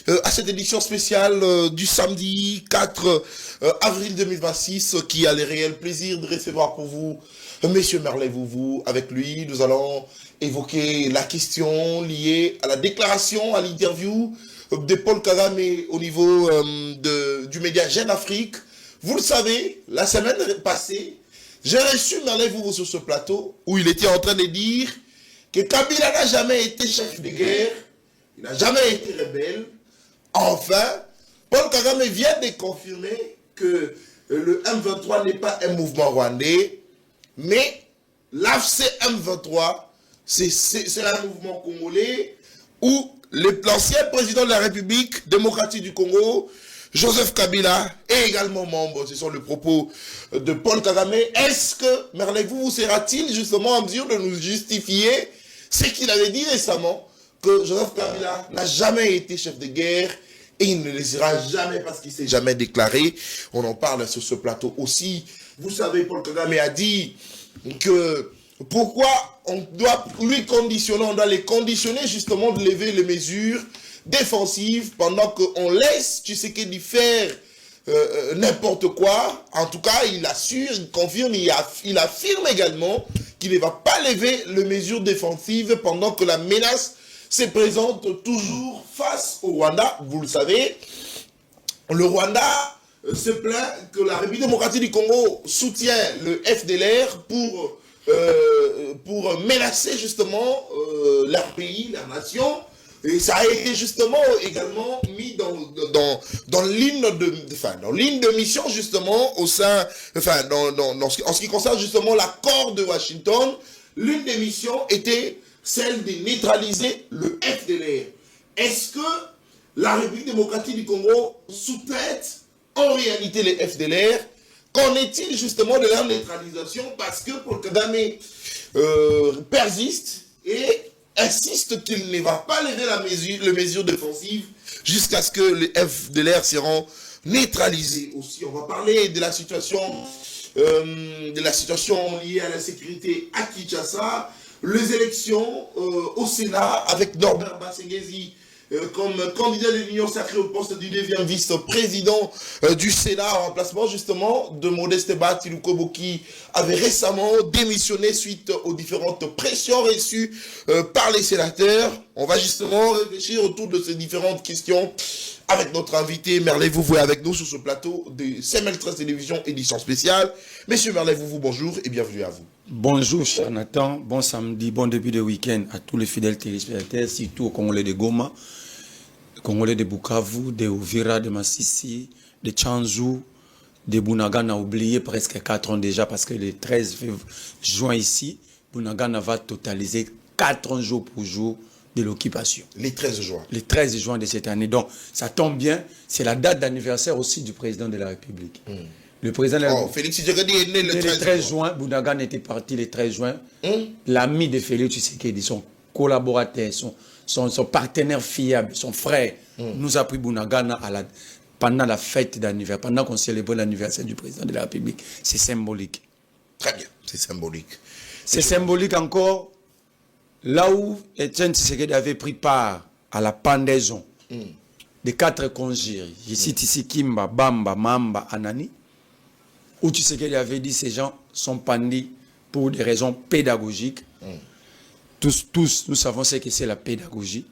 à cette édition spéciale du samedi 4 avril 2026 qui a le réel plaisir de recevoir pour vous Monsieur Merlin Vouvou. Avec lui, nous allons évoquer la question liée à la déclaration, à l'interview de Paul Kagame au niveau du média Jeune Afrique. Vous le savez, la semaine passée, j'ai reçu Merlin Vouvou sur ce plateau où il était en train de dire que Kabila n'a jamais été chef de guerre, il n'a jamais été rebelle. Enfin, Paul Kagame vient de confirmer que le M23 n'est pas un mouvement rwandais, mais l'AFC M23, c'est un mouvement congolais où l'ancien président de la République démocratique du Congo, Joseph Kabila, est également membre. Ce sont les propos de Paul Kagame. Est-ce que Merlin Vouvou sera-t-il justement en mesure de nous justifier ce qu'il avait dit récemment, que Joseph Kabila n'a jamais été chef de guerre et il ne le sera jamais parce qu'il ne s'est jamais déclaré. On en parle sur ce plateau aussi. Vous savez, Paul Kagame a dit que pourquoi on doit lui conditionner, on doit les conditionner justement de lever les mesures défensives pendant qu'on laisse Tshisekedi faire n'importe quoi. En tout cas, il assure, il confirme, il affirme également qu'il ne va pas lever les mesures défensives pendant que la menace se présente toujours face au Rwanda. Vous le savez, le Rwanda se plaint que la République démocratique du Congo soutient le FDLR pour menacer justement leur pays, leur nation. Et ça a été justement également mis dans ligne de mission justement au sein, en ce qui concerne justement l'accord de Washington, l'une des missions était celle de neutraliser le FDLR. Est-ce que la République démocratique du Congo sous-traite en réalité les FDLR? Qu'en est-il justement de leur neutralisation? Parce que Paul Kagame persiste et insiste qu'il ne va pas lever les mesures défensives jusqu'à ce que les FDLR seront neutralisés. Aussi, on va parler de la situation liée à la sécurité à Kinshasa, les élections au Sénat avec Norbert Bassengezi comme candidat de l'Union sacrée au poste du 9e vice-président du Sénat en remplacement justement de Modeste Batilou qui avait récemment démissionné suite aux différentes pressions reçues par les sénateurs. On va justement réfléchir autour de ces différentes questions avec notre invité Merlin Vouvou avec nous sur ce plateau de CML13 Télévision édition spéciale. Monsieur Merlin Vouvou, bonjour et bienvenue à vous. Bonjour cher Nathan, bon samedi, bon début de week-end à tous les fidèles téléspectateurs, surtout aux Congolais de Goma, Congolais de Bukavu, de Uvira, de Massissi, de Tchanzu, de Bunagana, oublié presque 4 ans déjà parce que le 13 juin ici, Bunagana va totaliser 4 ans jour pour jour de l'occupation. Les 13 juin. Le 13 juin de cette année. Donc ça tombe bien, c'est la date d'anniversaire aussi du président de la République. Le président de la République. Félix Tshisekedi est né le 13 juin. Bunagana était parti le 13 juin. L'ami de Félix Tshisekedi, son collaborateur, son partenaire fiable, son frère, nous a pris Bunagana pendant la fête d'anniversaire, pendant qu'on célébrait l'anniversaire du président de la République. C'est symbolique. Très bien, c'est symbolique. C'est symbolique encore là où Etienne Tshisekedi avait pris part à la pendaison des 4 conjures. Ici, Kimba, Bamba, Mamba, Anani. Où Tshisekedi avait dit ces gens sont pendus pour des raisons pédagogiques. Tous, nous savons ce que c'est la pédagogie.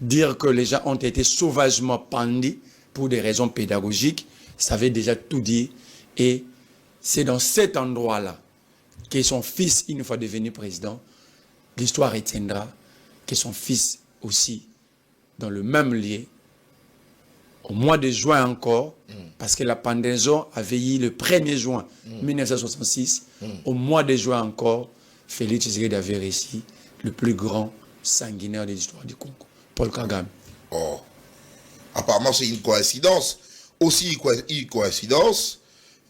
Dire que les gens ont été sauvagement pendus pour des raisons pédagogiques, ça veut déjà tout dire. Et c'est dans cet endroit-là que son fils, une fois devenu président, l'histoire retiendra que son fils aussi, dans le même lieu, au mois de juin encore, parce que la pendaison avait eu le 1er juin 1966, au mois de juin encore, Félix Tshisekedi avait réussi le plus grand sanguinaire de l'histoire du Congo, Paul Kagame. Oh, apparemment c'est une coïncidence. Aussi une coïncidence,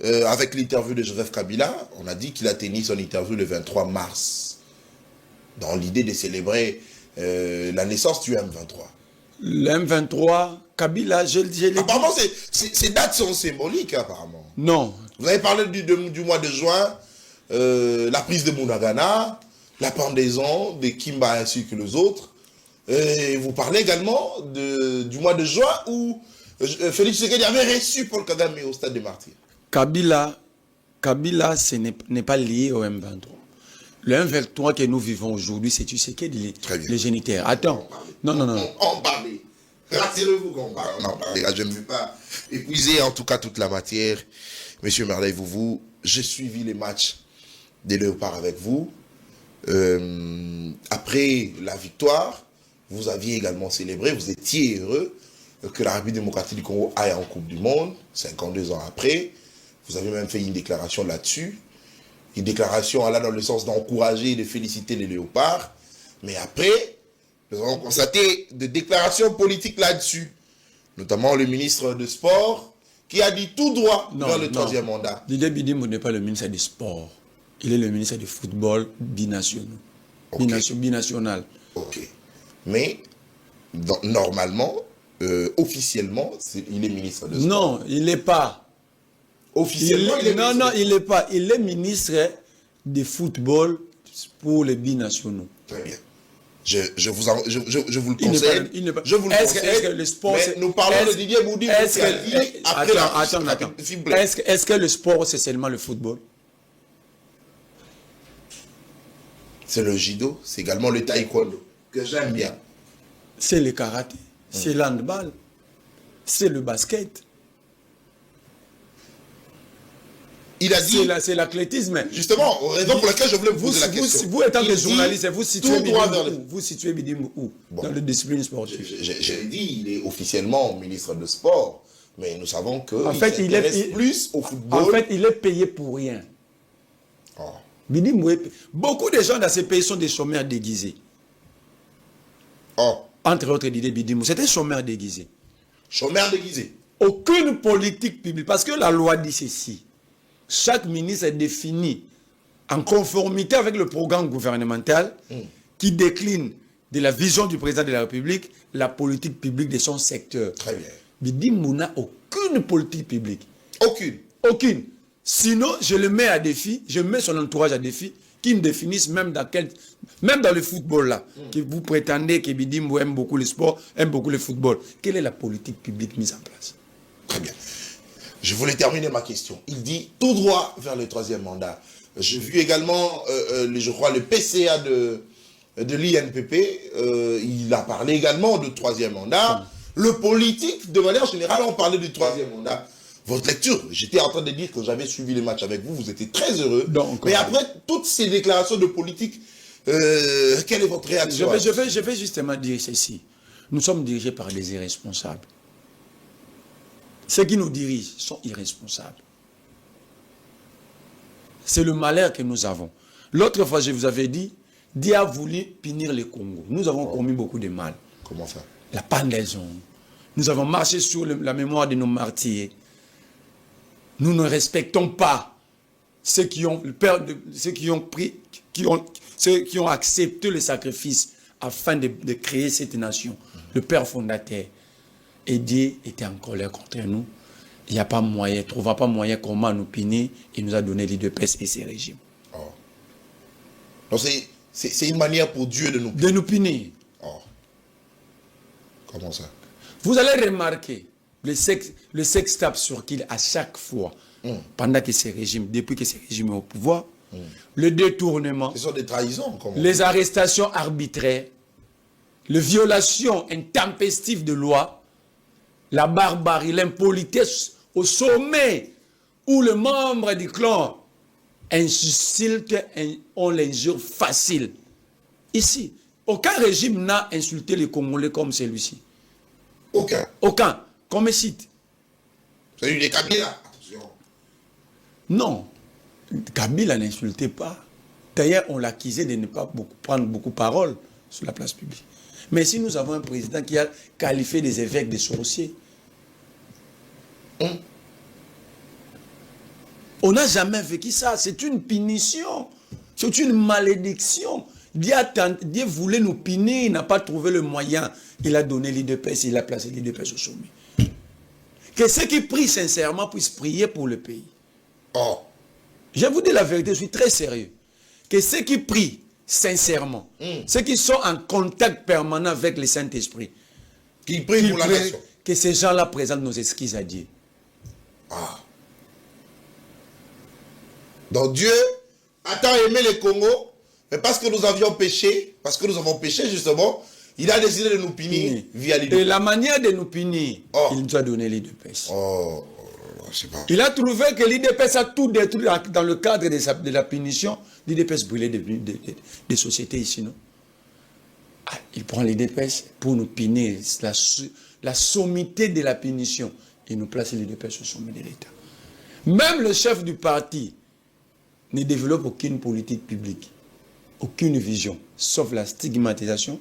avec l'interview de Joseph Kabila, on a dit qu'il a tenu son interview le 23 mars, dans l'idée de célébrer la naissance du M23. Le M23, Kabila, je l'ai dit. Apparemment, ces dates sont symboliques, apparemment. Non. Vous avez parlé du mois de juin, la prise de Bunagana, la pendaison de Kimba ainsi que les autres. Et vous parlez également du mois de juin où Félix Tshisekedi avait reçu Paul Kagame au stade des Martyrs. Kabila, ce n'est pas lié au M23. Le M23 que nous vivons aujourd'hui, c'est Tshisekedi, les génitaires. Attends. Non. On parlait. Rassurez-vous qu'on parle. On en parlait. Je ne veux pas épuiser en tout cas toute la matière. Monsieur Merley, j'ai suivi les matchs des Léopards avec vous. Après la victoire, vous aviez également célébré, vous étiez heureux que la République démocratique du Congo aille en Coupe du Monde, 52 ans après. Vous avez même fait une déclaration là-dessus. Une déclaration allant dans le sens d'encourager et de féliciter les Léopards. Mais après, nous avons constaté des déclarations politiques là-dessus. Notamment le ministre de Sport qui a dit tout droit vers le troisième mandat. Didier Bidimou n'est pas le ministre du Sport. Il est le ministre du football binational. Okay. Binational. Ok. Mais, normalement, officiellement, il est ministre de Sport. Non, il n'est pas. Officiellement, il n'est pas. Il est ministre du football pour les binationaux. Très bien. Je vous le conseille. Je vous le conseille. Est-ce que le sport, nous parlons de Didier Boudi. Attends. Est-ce que le sport, c'est seulement le football? C'est le judo, c'est également le taekwondo, que j'aime bien. C'est le karaté, c'est l'handball, c'est le basket. Il a dit... C'est l'athlétisme. Justement, raison pour laquelle je voulais vous poser la question. Vous étant que journaliste, vous situez Bidimou où? Dans les disciplines sportives. J'ai dit, il est officiellement ministre de Sport, mais nous savons qu'il s'intéresse plus au football. En fait, il est payé pour rien. Oh. Bidimou, beaucoup de gens dans ces pays sont des chômeurs déguisés. Oh. Entre autres, Didier Bidimou, c'est un chômeur déguisé. Chômeur déguisé. Aucune politique publique, parce que la loi dit ceci. Chaque ministre est défini en conformité avec le programme gouvernemental qui décline de la vision du président de la République la politique publique de son secteur. Très bien. Bidimou n'a aucune politique publique. Aucune. Sinon, je le mets à défi, je mets son entourage à défi, qui me définissent même dans le football là, que vous prétendez que Bidimou aime beaucoup le sport, aime beaucoup le football. Quelle est la politique publique mise en place? Très bien. Je voulais terminer ma question. Il dit tout droit vers le troisième mandat. J'ai vu également, je crois, le PCA de l'INPP. Il a parlé également de troisième mandat. Le politique, de manière générale, on parlait du troisième mandat. Votre lecture, j'étais en train de dire que j'avais suivi les matchs avec vous, vous étiez très heureux. Mais après toutes ces déclarations de politique, quelle est votre réaction? Je vais justement dire ceci. Nous sommes dirigés par des irresponsables. Ceux qui nous dirigent sont irresponsables. C'est le malheur que nous avons. L'autre fois, je vous avais dit, Dieu a voulu punir le Congo. Nous avons commis beaucoup de mal. Comment ça? La pendaison. Nous avons marché sur la mémoire de nos martyrs. Nous ne respectons pas ceux qui ont accepté le sacrifice afin de créer cette nation. Le père fondateur. Et Dieu était en colère contre nous. Il n'y a pas moyen, il ne trouva pas moyen comment nous punir. Il nous a donné l'IDPS et ses régimes. Oh. Donc c'est une manière pour Dieu de nous punir. De nous punir. Oh. Comment ça? Vous allez remarquer le sextape sur qu'il à chaque fois, pendant que ces régimes, depuis que ces régimes sont au pouvoir, le détournement, ce sont des trahisons, les arrestations arbitraires, les violations intempestives de loi, la barbarie, l'impolitesse au sommet, où le membre du clan insulte, on l'injure facile. Ici, aucun régime n'a insulté les Congolais comme celui-ci. Aucun. Comme ici. C'est une des Kabila. Attention. Non. Kabila n'insultait pas. D'ailleurs, on l'accusait de ne pas prendre beaucoup de paroles sur la place publique. Mais si nous avons un président qui a qualifié des évêques de sorciers, on n'a jamais vécu ça. C'est une punition. C'est une malédiction. Dieu voulait nous punir, il n'a pas trouvé le moyen. Il a donné l'IDPS, il a placé l'IDPS au sommet. Que ceux qui prient sincèrement puissent prier pour le pays. Oh. Je vous dis la vérité, je suis très sérieux. Que ceux qui prient sincèrement, ceux qui sont en contact permanent avec le Saint-Esprit, Qui prie pour la nation. Que ces gens-là présentent nos excuses à Dieu. Ah. Donc Dieu a tant aimé le Congo, mais parce que nous avions péché, parce que nous avons péché justement, il a décidé de nous punir via l'idée. Et la manière de nous punir, il nous a donné l'IDPS. Oh, je sais pas. Il a trouvé que l'IDPS a tout détruit dans le cadre de la punition. L'IDPS brûlait des sociétés ici, non? Ah, il prend l'IDPS pour nous punir, la sommité de la punition. Il nous place l'IDPS au sommet de l'État. Même le chef du parti ne développe aucune politique publique, aucune vision, sauf la stigmatisation,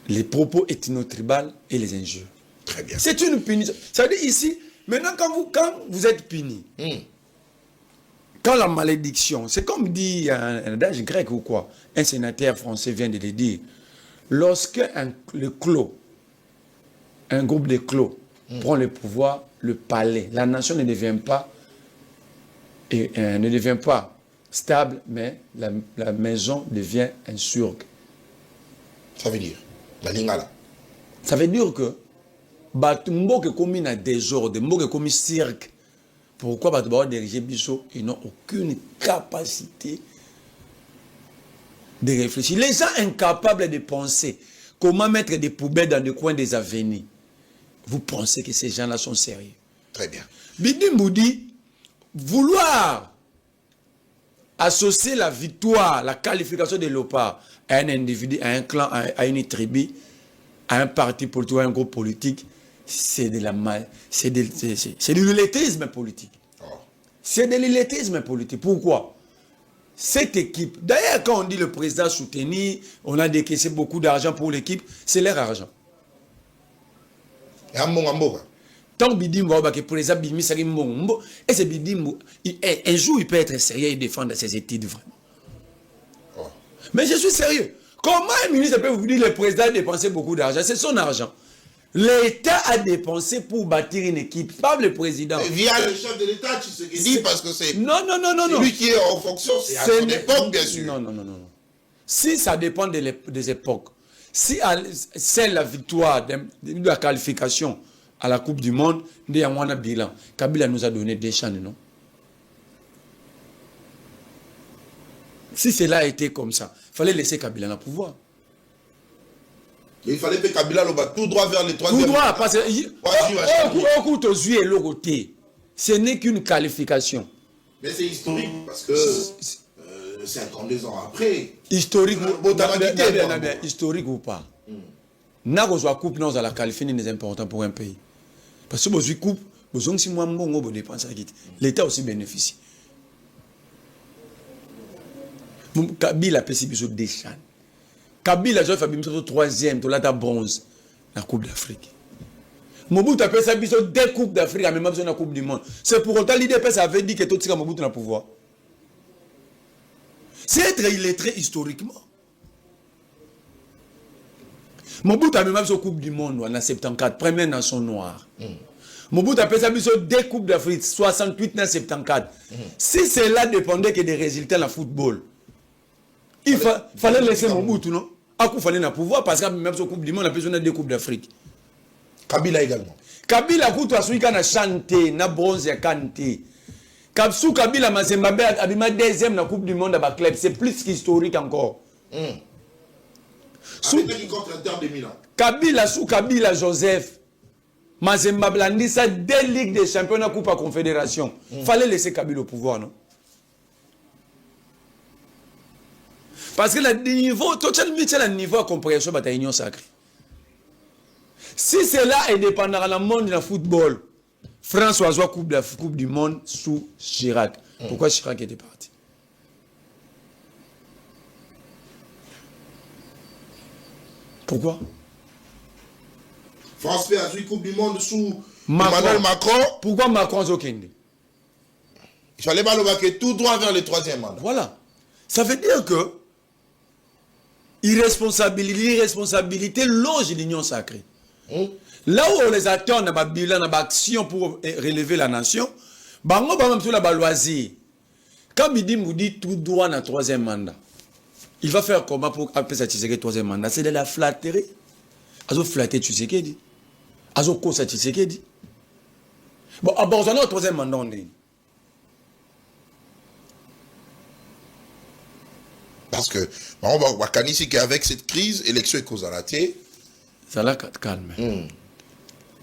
les propos ethno-tribaux et les injures. Très bien. C'est une punition. Ça veut dire ici, maintenant quand vous êtes puni, quand la malédiction, c'est comme dit un adage grec ou quoi, un sénateur français vient de le dire, lorsque un groupe de clos prend le pouvoir, le palais, la nation ne devient pas stable, mais la maison devient un surg. Ça veut dire, la lingala. Ça veut dire que Mboke comme un désordre, Mboke comme cirque. Pourquoi Batouba diriger Bissot, ils n'ont aucune capacité de réfléchir. Les gens incapables de penser comment mettre des poubelles dans les coins des avenues. Vous pensez que ces gens-là sont sérieux? Très bien. Bidi Mboudi, vouloir associer la victoire, la qualification de l'OPA à un individu, à un clan, à une tribu, à un parti politique, à un groupe politique, c'est de l'illettrisme politique. Oh. C'est de l'illettrisme politique. Pourquoi? Cette équipe, d'ailleurs quand on dit le président soutenu, on a décaissé beaucoup d'argent pour l'équipe, c'est leur argent. Et Ambo. Tant Bidimbo, que pour les abîmer, c'est Mbongo. Et c'est Bidimbo, un jour il peut être sérieux et défendre ses études vraiment. Oh. Mais je suis sérieux. Comment un ministre peut vous dire que le président a dépensé beaucoup d'argent? C'est son argent. L'État a dépensé pour bâtir une équipe, pas le président. Et via le chef de l'État, tu sais qu'il dit, parce que c'est non. lui qui est en fonction, c'est à son époque, bien sûr. Non. Si ça dépend des époques, si c'est la victoire de la qualification à la Coupe du Monde, bilan. Kabila nous a donné des chances, non? Si cela a été comme ça, il fallait laisser Kabila dans le pouvoir. Il fallait que Kabila le batte tout droit vers les troisième. Tout droit, parce que ce n'est qu'une qualification. Mais c'est historique, parce que 52 ans après. Historique ou pas. N'a pas coupe dans la qualification n'est important pour un pays. Parce que vous avez coupe, vous avez si dépenses l'État aussi bénéficie. Kabila a fait des champs. Kabila a fait le troisième, tu l'as bronze, la Coupe d'Afrique. Mobutu a fait deux Coupes d'Afrique, même besoin de la Coupe du Monde. C'est pour autant l'IDPS avait dit que tout ce Mobutu n'a pas pouvoir. C'est être illettré historiquement. Mobutu a même besoin de la Coupe du Monde en 74, première nation noire. Mobutu a fait deux Coupes d'Afrique, 68 dans 74. Si cela dépendait que des résultats dans le football, il fallait laisser Mobutu, non? Il fallait le pouvoir parce que même sur la Coupe du Monde, on a besoin de deux Coupes d'Afrique. Kabila également. Kabila a chanté, na bronze ya kanté. Sous Kabila Mazembabe a eu deuxième la Coupe du Monde à la club. C'est plus qu'historique encore. Avec qui contre l'Inter de Milan. Kabila sous Kabila Joseph. Mazembabe a dit ça deux ligues de championnat Coupe à Confédération. Fallait laisser Kabila au pouvoir, non? Parce que le niveau, tout le niveau de compréhension de l'union sacrée. Si cela est dépendant dans le monde du football, François a Coupe du Monde sous Chirac. Pourquoi Chirac était parti? Pourquoi? France fait la Coupe du Monde sous Emmanuel Macron. Pourquoi Macron a aucun? Il fallait pas le baquer tout droit vers le troisième mandat. Voilà. Ça veut dire que l'irresponsabilité loge l'union sacrée. Là où on les attend dans le bilan, dans l'action pour relever la nation, on va même sur la loisir. Quand Bidi Moudi tout droit dans le troisième mandat, il va faire comment pour appeler ça le troisième mandat? C'est de la flatterie. Azo flatter Tshisekedi. Azo kosa Tshisekedi. Bon, à Borzano, au troisième mandat, on est. Parce que, on va canaliser qu'avec cette crise, élection est cause à la thé. Ça l'a calme.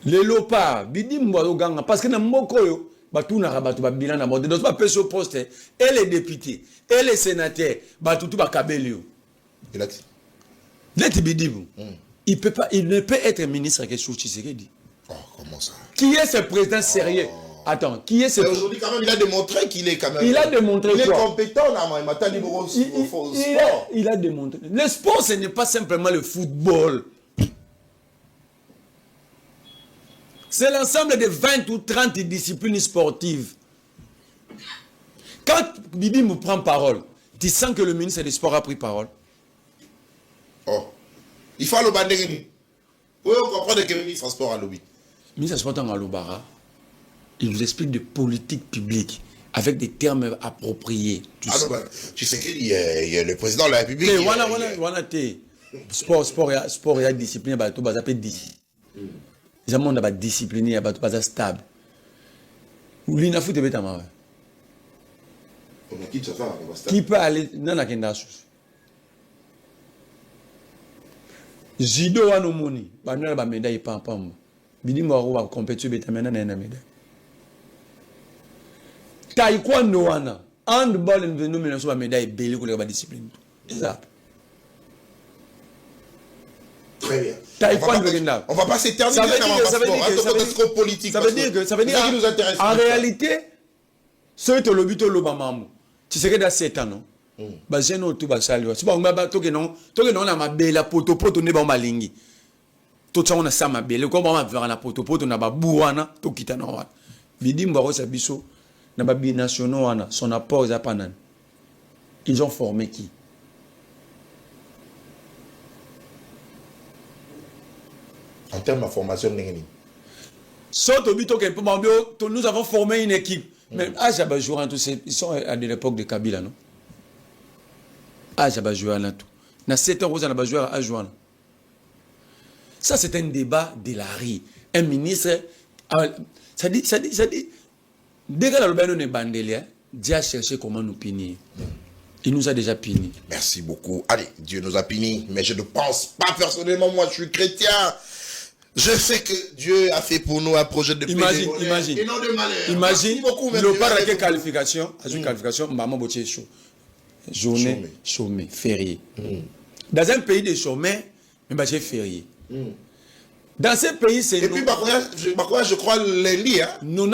Les lopas, bidim ganga, parce que dans mon coyo, batou na rabatu ba bilan na mode, donc pas peso poste, et les députés, et les sénateurs, batou tout ba kabelio. Let bidim. Il ne peut être ministre que sous Tshisekedi. Oh, comment ça? Qui est ce président sérieux? Attends, qui est ce... Aujourd'hui, quand même, il a démontré qu'il est quand même... Il a démontré il quoi? est compétent, il a démontré. Le sport, ce n'est pas simplement le football. C'est l'ensemble de 20 ou 30 disciplines sportives. Quand Bibi me prend parole, tu sens que le ministre des Sports a pris parole. Oh. Il faut le bandérini. Oui, on comprend que le ministre des Sports a lobby. Le ministre des Sports a lobby. Il nous explique des politiques publiques avec des termes appropriés. Tu sais qu'il y a le président de la République. Mais voilà, sport et la discipline, tout va s'appeler discipline. Les gens sont disciplinés, ils sont stables. Ou l'ina fout est bêtement. Qui peut aller dans la Kendasus? Jido wa no moni, ba nuna ba médaille pam. Bidi mo wa compétition bêtement na médaille. Taekwondo wana, handball nous nomination ba médaille belé ko la discipline. Exact. Très bien. On va pas s'éterniser dans le sport. Politique. Ça veut dire que qui nous intéresse. En réalité, ce que le but le mamou, tu sais que dans 7 ans non. Bah j'ai no tout ba sali. C'est pas on ba to que non na mabela poto ne ba malingi. Tout ça on a ça mabela ko ba ma na poto na ba buwana to kita na wa. Bidi mbaro sa biso na ba binationaux wana son apport za panan. Ils ont formé qui? En termes de formation, nous avons formé une équipe. Mais ils sont à l'époque de Kabila, non? Ça, c'est un débat de la rue. Un ministre, ça dit, dès que l'Albano est bandélé, Dieu a cherché comment nous punir. Il nous a déjà punis. Merci beaucoup. Allez, Dieu nous a punis, mais je ne pense pas personnellement, moi je suis chrétien. Je sais que Dieu a fait pour nous un projet de paix, imagine, et non de malheur. Imagine, le pas de qualification, maman botier chaud. Journée chômée, férié. Dans un pays de chômés, mais j'ai férié. Dans ce pays, c'est... Et puis, je crois lundi, hein? Nous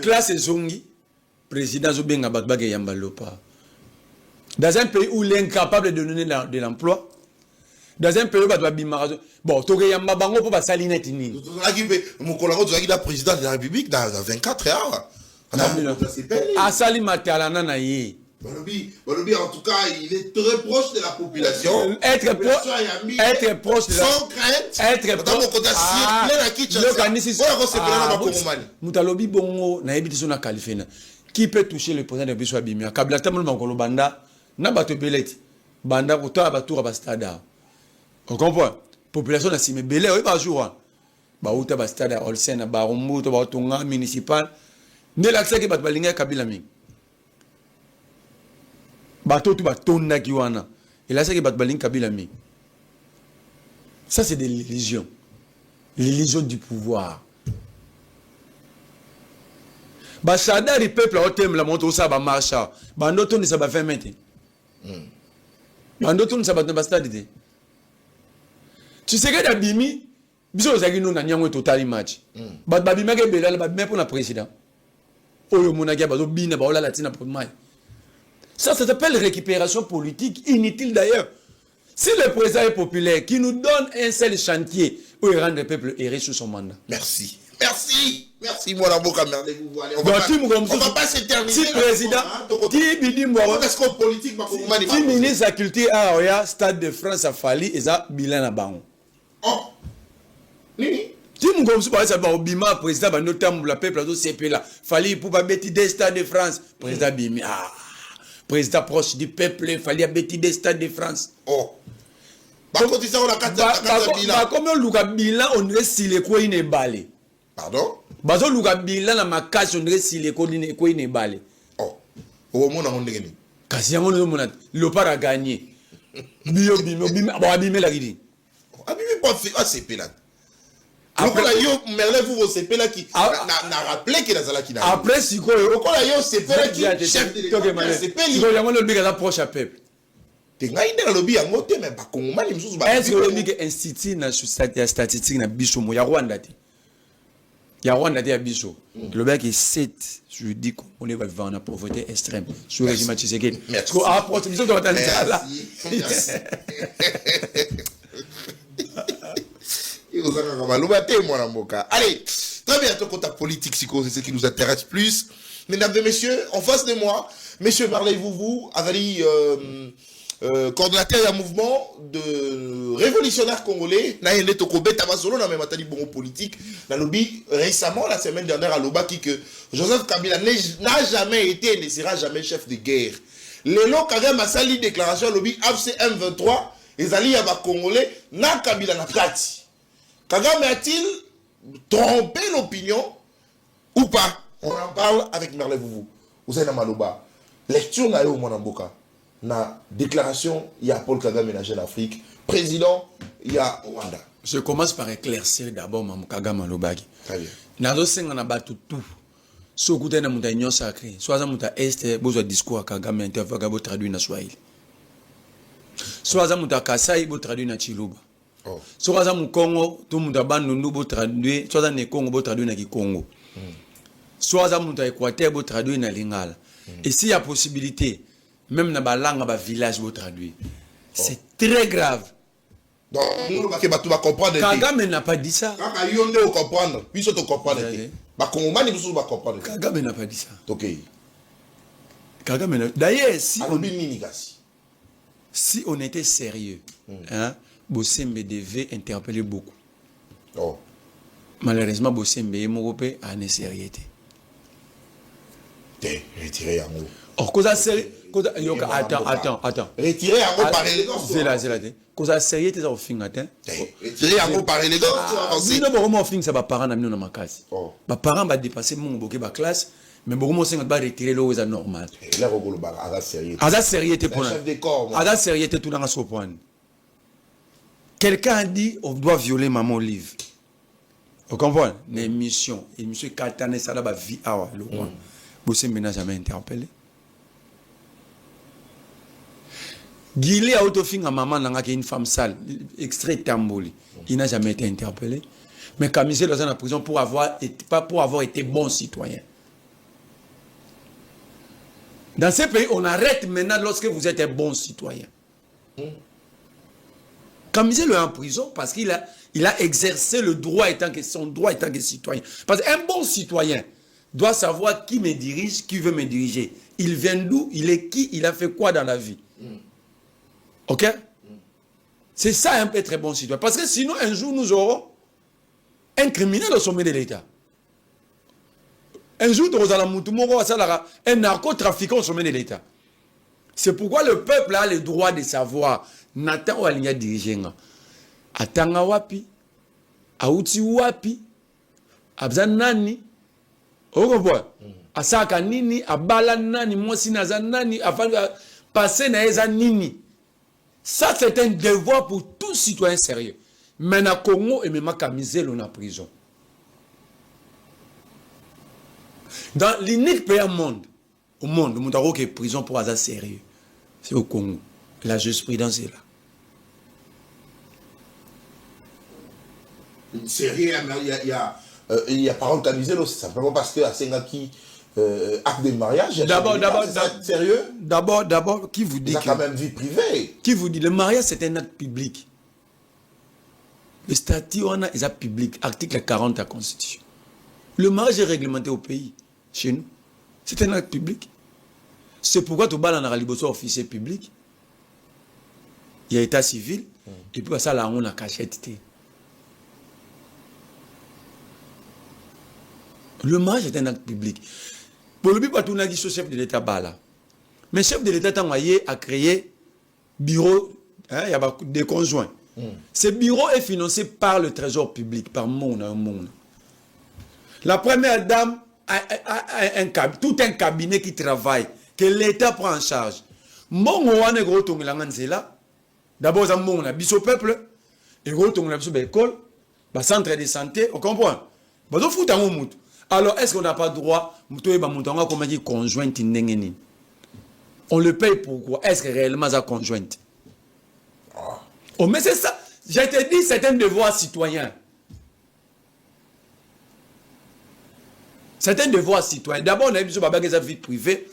classe Zongi, président Zobenga Bakbage Yambalopa. Dans un pays où l'incapable de donner de l'emploi, dans un pays où il y bon, tu as un bango pour passer l'inet. Mon collègue, tu as président de la République dans 24 heures. Asali Matalana Naye. Balobi, en tout cas, il est très proche de la population. Être proche de la sans crainte. Être proche. Qui peut toucher le président de Bissau Bimia? Kabila Tamul Mankolo Banda, Nabato Beleti, Banda Kota Abatura Bastada. On comprend? Population a simé belé, oui, par jour. Baouta Bastada, Olsen, Barombo, Batonga, municipal. Ne l'accès qui bat Balinga Kabila Ming. Bato tu batonda Kiwana. Et là, c'est qui bat Balinga Kabila Ming. Ça, c'est de l'illusion. L'illusion du pouvoir. Bachada, le peuple, au thème, la montre, ça va marcher. Bandoton, ça va faire mettre. Bandoton, ça va te bastard. Tu sais que Dabimi, biso ozaki no na nyango total match. Ba babima ke belala ba même pour la président. Oyo monaki ba zo bina ba ola latina pour mai. Ça s'appelle récupération politique inutile d'ailleurs. Si le président est populaire qui nous donne un seul chantier où il rend le peuple erré sous son mandat. Merci. Moi la boca merde vous allez. On va pas s'éterniser. Si président qui bidi mwa parce que politique ma qui ministre de la culture a oya stade de France a fallu et ça bilan na bango. Oh. Nini? Si nous avons ça va au Bima, président va notamment la peuple à CP là. Fallait pour pas bêtir des stades de France. Président Bima. Président proche du peuple, fallait bêtir des stades de France. Oh. Par contre, ça, on a 4 bilan. Comme le bilan, on dirait s'il est quoi, il est balé. Pardon? Bazo le bilan, la macasse, on dirait s'il est quoi, il est balé. Oh. Au moins, on a gagné. Kasi on a le par a gagné. Bio, bon, abîmer la guidi. Abîmer pas fait. Ah, c'est pénal. Après, Merlin, vous, c'est pénal qui n'a rappelé qu'il a ça là qui n'a. Après, si quoi, c'est pénal qui chef de l'État. C'est pénal. Il y a le bilan proche à peuple. Est-ce que le institut na statistique na biso mo ya Rwanda te? Ya Rwanda te ya biso. Le bec est 7, je dis qu'on est vivant en pauvreté extrême. Sous le régime Tshisekedi. Merci. Allez, très bientôt quand ta politique, c'est ce qui nous intéresse plus. Mesdames et messieurs, en face de moi, monsieur Marley Vouvou, Azali, coordonnateur d'un mouvement de révolutionnaires congolais, Naïne Tokobe Tabasolo, n'a même attendu bon politique, n'a lobby récemment, la semaine dernière, à Lobaki, que Joseph Kabila n'a jamais été et ne sera jamais chef de guerre. Lélo Kagame a sali déclaration lobby AFC M23, et Zali Yaba Congolais, n'a Kabila n'a kati. Kagame a-t-il trompé l'opinion ou pas? On en parle avec Merlin Vouvou. Ousaina Maloba. Lecture na yo Mwanamboka. Na déclaration, il y a Paul Kagame na Jeune Afrique. Président, il y a Rwanda. Je commence par éclaircir d'abord Mme Kagame Malobagi. Très bien. Nazo senga na batu tout. So kute na muta union sacrée. Soit muta este bozo discours à Kagame interview Kagame traduit na Swahili. Soit muta Kasai bo traduit na Chiluba. Oh. Soit mu Congo tout muta bandundu bo traduit. Soit ne Congo bo traduit na Kikongo. Soit muta Équateur bo traduit na Lingala. Et s'il y a possibilité, même dans la langue, dans le village, vous traduire. C'est très grave. Donc, nous va comprendre. Kagame n'a pas dit ça. Kagame n'a comprendre. Puis, tu comprendre. Kagame n'a pas dit ça. Ok. Kagame n'a... D'ailleurs, si on était sérieux, hein, Bossembe devait interpeller beaucoup. Oh. Malheureusement, Bossembe est morope à une sérieuxité. Retiré en haut. Or, cause sérieux. Attends. Retiré en haut par élégance. C'est là. Cause sérieux, t'es au fin, attends. Retiré en haut par élégance. Si nous avons fin, ça va parents d'amener dans ma classe. Ma parents va dépasser mon bokeh ma classe, mais beaucoup de gens va retirer l'eau, c'est normal. Là, on va à sérieux. À sérieux, t'es pour chef de corps. À sérieux, t'es tout dans ce point. Quelqu'un a dit, on doit violer maman Olive. Vous comprenez? L'émission, Katane, ça va vie à le roi. Bossembe n'a jamais interpellé. Guilé a autofin à maman n'a une femme sale, extrait Tamboli. Il n'a jamais été interpellé. Mais Kamisé dans la prison pour avoir été bon citoyen. Dans ces pays, on arrête maintenant lorsque vous êtes un bon citoyen. Kamisé est en prison parce qu'il a exercé le droit son droit étant que citoyen. Parce qu'un bon citoyen doit savoir qui me dirige, qui veut me diriger. Il vient d'où, il est qui, il a fait quoi dans la vie. Ok? C'est ça un peu très bon citoyen. Parce que sinon, un jour, nous aurons un criminel au sommet de l'État. Un jour, nous aurons un narcotrafiquant au sommet de l'État. C'est pourquoi le peuple a le droit de savoir. Nathan ou Aligna dirigeant. Atanga wapi, Aouti wapi, Abzan nani, Asaka nini, Abala nani, Mosi naza nani, passer na eza nini. Ça, c'est un devoir pour tout citoyen sérieux. Mais na Congo, et même Kamisé, on a prison. Dans l'unique pays au monde, où il y a prison pour hasard sérieux, c'est au Congo. La jurisprudence est là. Sérieux, il y a parole Kamisé, c'est simplement parce que à Sengaki, acte de mariage, sérieux. D'abord, qui vous dit que... quand même vie privée. Qui vous dit le mariage c'est un acte public. Le statut on a un acte public, article 40 de la Constitution. Le mariage est réglementé au pays, chez nous. C'est un acte public. C'est pourquoi tout bas dans la liboso officier public. Il y a état civil et puis ça là on a cachette. Le mariage est un acte public. Pour le but, pas tout le chef de l'État bala. Mais chef de l'État a créé bureau, il y a des conjoints. Ce bureau est financé par le trésor public, par Monde. La première dame a tout un cabinet qui travaille, que l'État prend en charge. D'abord, ça a biso peuple, et on a biso école, centre de santé, on comprend. Alors, est-ce qu'on n'a pas droit, conjointe? On le paye pourquoi? Est-ce que réellement ça conjointe? Oh, mais c'est ça. J'ai été dit, c'est un devoir citoyen. C'est un devoir citoyen. D'abord, on a vu sur la vie privée.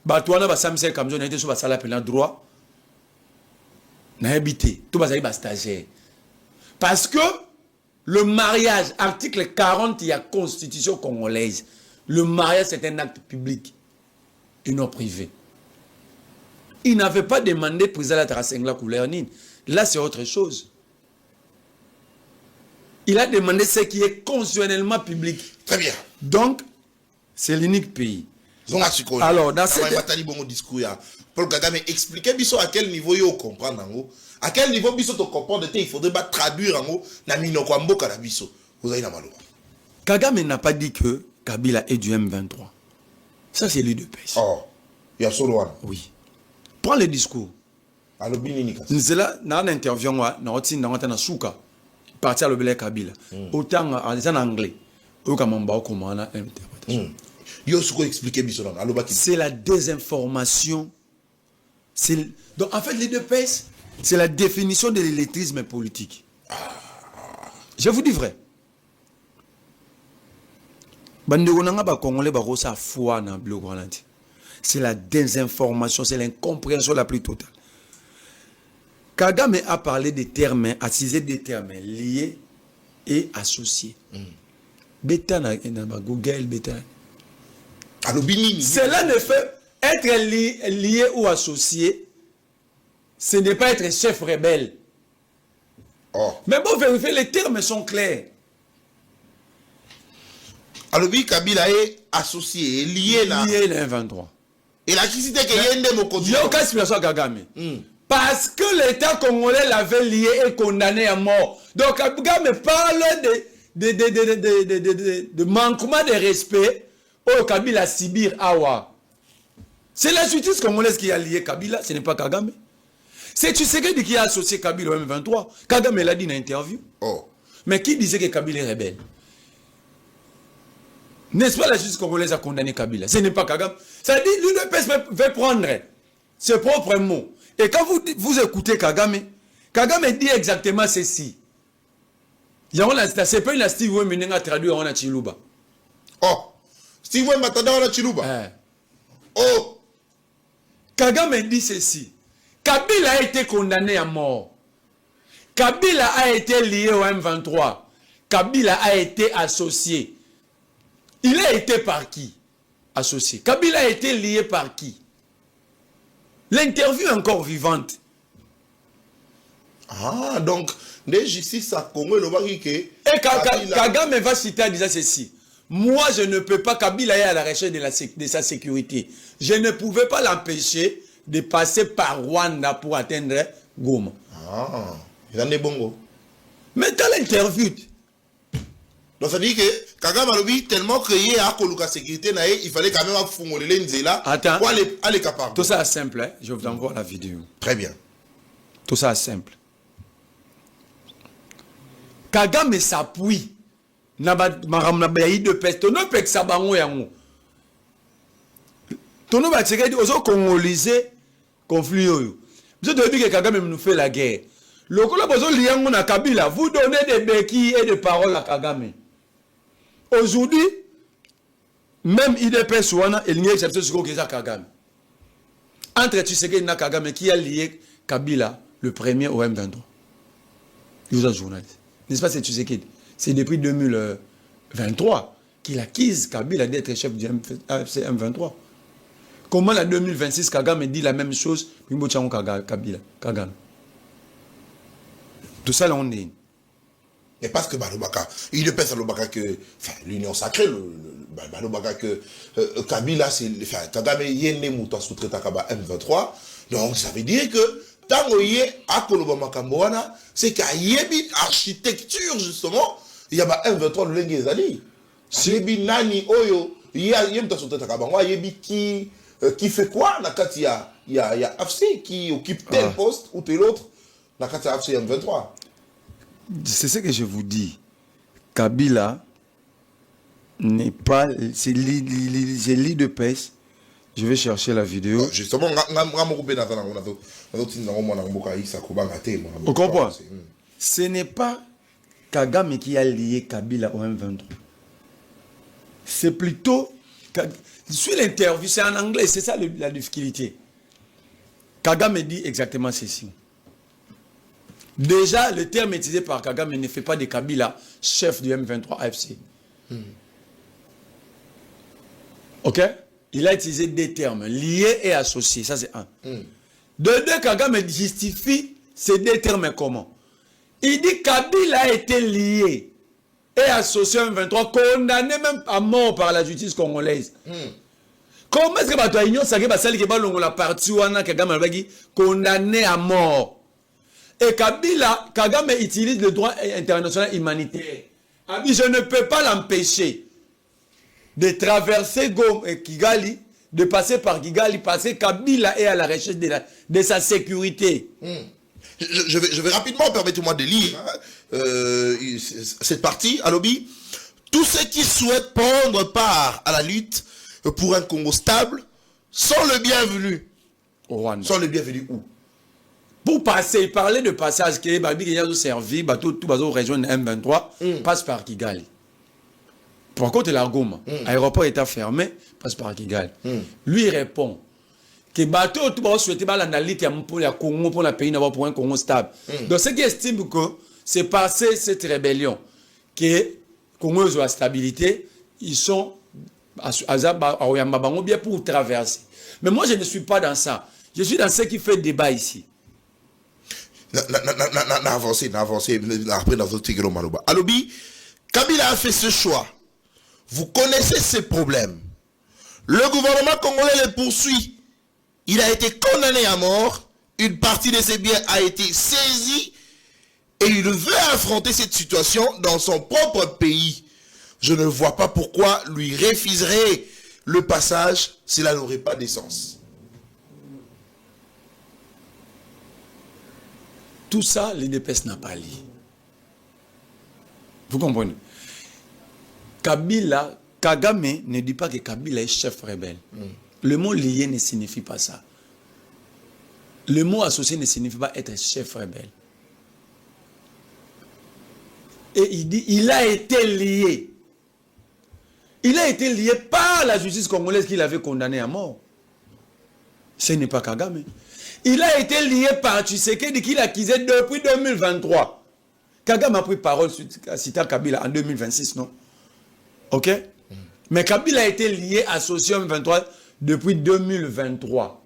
Bah, toi, on a dit comme ça, on a été sur la salle de droit. On a habité. Tout le monde stagiaire. Parce que le mariage, article 40, il y a constitution congolaise. Le mariage, c'est un acte public et non privé. Il n'avait pas demandé président la Trasengla couleur. Là, c'est autre chose. Il a demandé ce qui est constitutionnellement public. Très bien. Donc, c'est l'unique pays. Alors, dans ce discours, Paul Kagame expliquait à quel niveau il comprend. À quel niveau il comprend, il faudrait traduire en Minokwambo Karabiso. Vous avez la malheur. Kagame n'a pas dit que Kabila est du M23. Ça, c'est l'UDPS. Oh, il y a Soloane. Oui. Prends le discours. Alors, c'est là, dans l'interview, dans Souka, parti à l'obélé Kabila. Autant en anglais, autant en interprétation. C'est la désinformation. Donc, en fait, les deux PS, c'est la définition de l'électrisme politique. Je vous dis vrai. C'est la désinformation, c'est l'incompréhension la plus totale. Kagame a parlé des termes, a cisé des termes liés et associés. Bêta na Google, bêta. Cela ne fait être lié ou associé, ce n'est pas être chef rebelle. Oh. Mais bon, vérifier, les termes sont clairs. Alors, Kabila est associé, lié là. Lié le 23. Et la cité que y a une démocratie. Il y a aucune explication à Kagame. Parce que l'État congolais l'avait lié et condamné à mort. Donc, Kagame parle de manquement de respect au Kabila Sibir Awa. C'est la justice congolaise qui a lié Kabila, ce n'est pas Kagame. C'est Tshisekedi qui a associé Kabila au M23. Kagame l'a dit dans l'interview. Oh. Mais qui disait que Kabila est rebelle? N'est-ce pas la justice congolaise a condamné Kabila? Ce n'est pas Kagame. Ça dit l'UDPS veut prendre ses propres mots. Et quand vous écoutez Kagame, Kagame dit exactement ceci. C'est pas une Steve Wembe a traduit en Chiluba. Oh. Steve Wembe a traduit en Chiluba. Oh. Kagame dit ceci. Kabila a été condamné à mort. Kabila a été lié au M23. Kabila a été associé. Il a été par qui? Associé. Kabila a été lié par qui? L'interview est encore vivante. Ah, donc, les justices à Congo, le Bagike. Et Kagame va citer en disant ceci. Moi, je ne peux pas, Kabila est à la recherche de sa sécurité. Je ne pouvais pas l'empêcher de passer par Rwanda pour atteindre Goma. Ah, il en est bongo. Mais dans l'interview. Donc ça dit que Kagame a tellement créé à Koluka sécurité, il fallait quand même foumoler les nzela pour aller capable. Tout ça est simple, hein? Je vous envoie la vidéo. Très bien. Tout ça est simple. Kagame s'appuie. Nabadaï de peste. Tono pek sabango yango. Tono ba tseke ozo congolais conflit yo. Vous devez dire que Kagame nous fait la guerre. Le colo bozo liango na Kabila, vous donnez des béquilles et des paroles à Kagame. Aujourd'hui, même IDPS wana il n'y a exception sur Keza Kagame. Entre Tshisekedi et Kagame qui a lié Kabila le premier au M23. Vous êtes journaliste. N'est-ce pas, c'est Tshisekedi? C'est depuis 2023 qu'il acquise Kabila d'être chef du M23. Comment en 2026 Kagame dit la même chose pour Kabila Kagame? Tout ça là on est. Et parce que Balobaka, il ne pense à Balobaka que l'union sacrée, Balobaka que Kabila, c'est Kagame yéné mouton sous-traitant Kaba M23. Donc ça veut dire que tango ye akoloba makambo wana c'est qu'il y a une architecture justement il y a M23 lolenge ezali yebi nani oyo ye mtasotata kabango yebi qui fait quoi na kati ya AFC qui occupe tel poste ou tel autre na kati ya AFC M23. C'est ce que je vous dis. Kabila n'est pas, c'est l'IDPS. Je vais chercher la vidéo. Justement, on comprend. Ce n'est pas Kagame qui a lié Kabila au M23. C'est plutôt... Sur l'interview, c'est en anglais, c'est ça la difficulté. Kagame dit exactement ceci. Déjà, le terme utilisé par Kagame ne fait pas de Kabila chef du M23 AFC. Ok? Il a utilisé des termes, liés et associés. Ça, c'est un. De deux, Kagame justifie ces deux termes comment? Il dit Kabila a été lié et associé au M23, condamné même à mort par la justice congolaise. Comment est-ce que tu as ignoré ça? La partie où Kagame a condamné à mort. Et Kabila, Kagame utilise le droit international humanitaire. Je ne peux pas l'empêcher de traverser Goma et Kigali, de passer par Kigali, parce que Kabila est à la recherche de sa sécurité. Je vais rapidement, permettez-moi de lire cette partie, à Lobby. Tous ceux qui souhaitent prendre part à la lutte pour un Congo stable sont le bienvenu. Au Rwanda. Sont le bienvenu où? Pour passer, il parlait de passage qui est servi, tout le rejoindre M23, passe par Kigali. Par contre, la Goma, l'aéroport est fermé, passe par Kigali. Lui, il répond que bateau tout va souhaiter l'analyse pour le Congo, pour le pays, pour un Congo stable. Donc, ceux qui estiment que c'est passé cette rébellion, que le Congo a la stabilité, ils sont bien pour traverser. Mais moi, je ne suis pas dans ça. Je suis dans ce qui fait débat ici. Avancé, après dans votre tigre Maloba. Alobi, Kabila a fait ce choix. Vous connaissez ses problèmes. Le gouvernement congolais le poursuit. Il a été condamné à mort. Une partie de ses biens a été saisie. Et il veut affronter cette situation dans son propre pays. Je ne vois pas pourquoi lui refuserait le passage. Cela n'aurait pas de sens. Tout ça, l'IDPS n'a pas lié. Vous comprenez? Kabila, Kagame ne dit pas que Kabila est chef rebelle. Le mot lié ne signifie pas ça. Le mot associé ne signifie pas être chef rebelle. Et il dit, il a été lié. Il a été lié par la justice congolaise qu'il avait condamné à mort. Ce n'est pas Kagame. Il a été lié par Tshisekedi qu'il accusait depuis 2023. Kagame a pris parole sur Sita Kabila en 2026, non? Ok? Mais Kabila a été lié, associé au M23 depuis 2023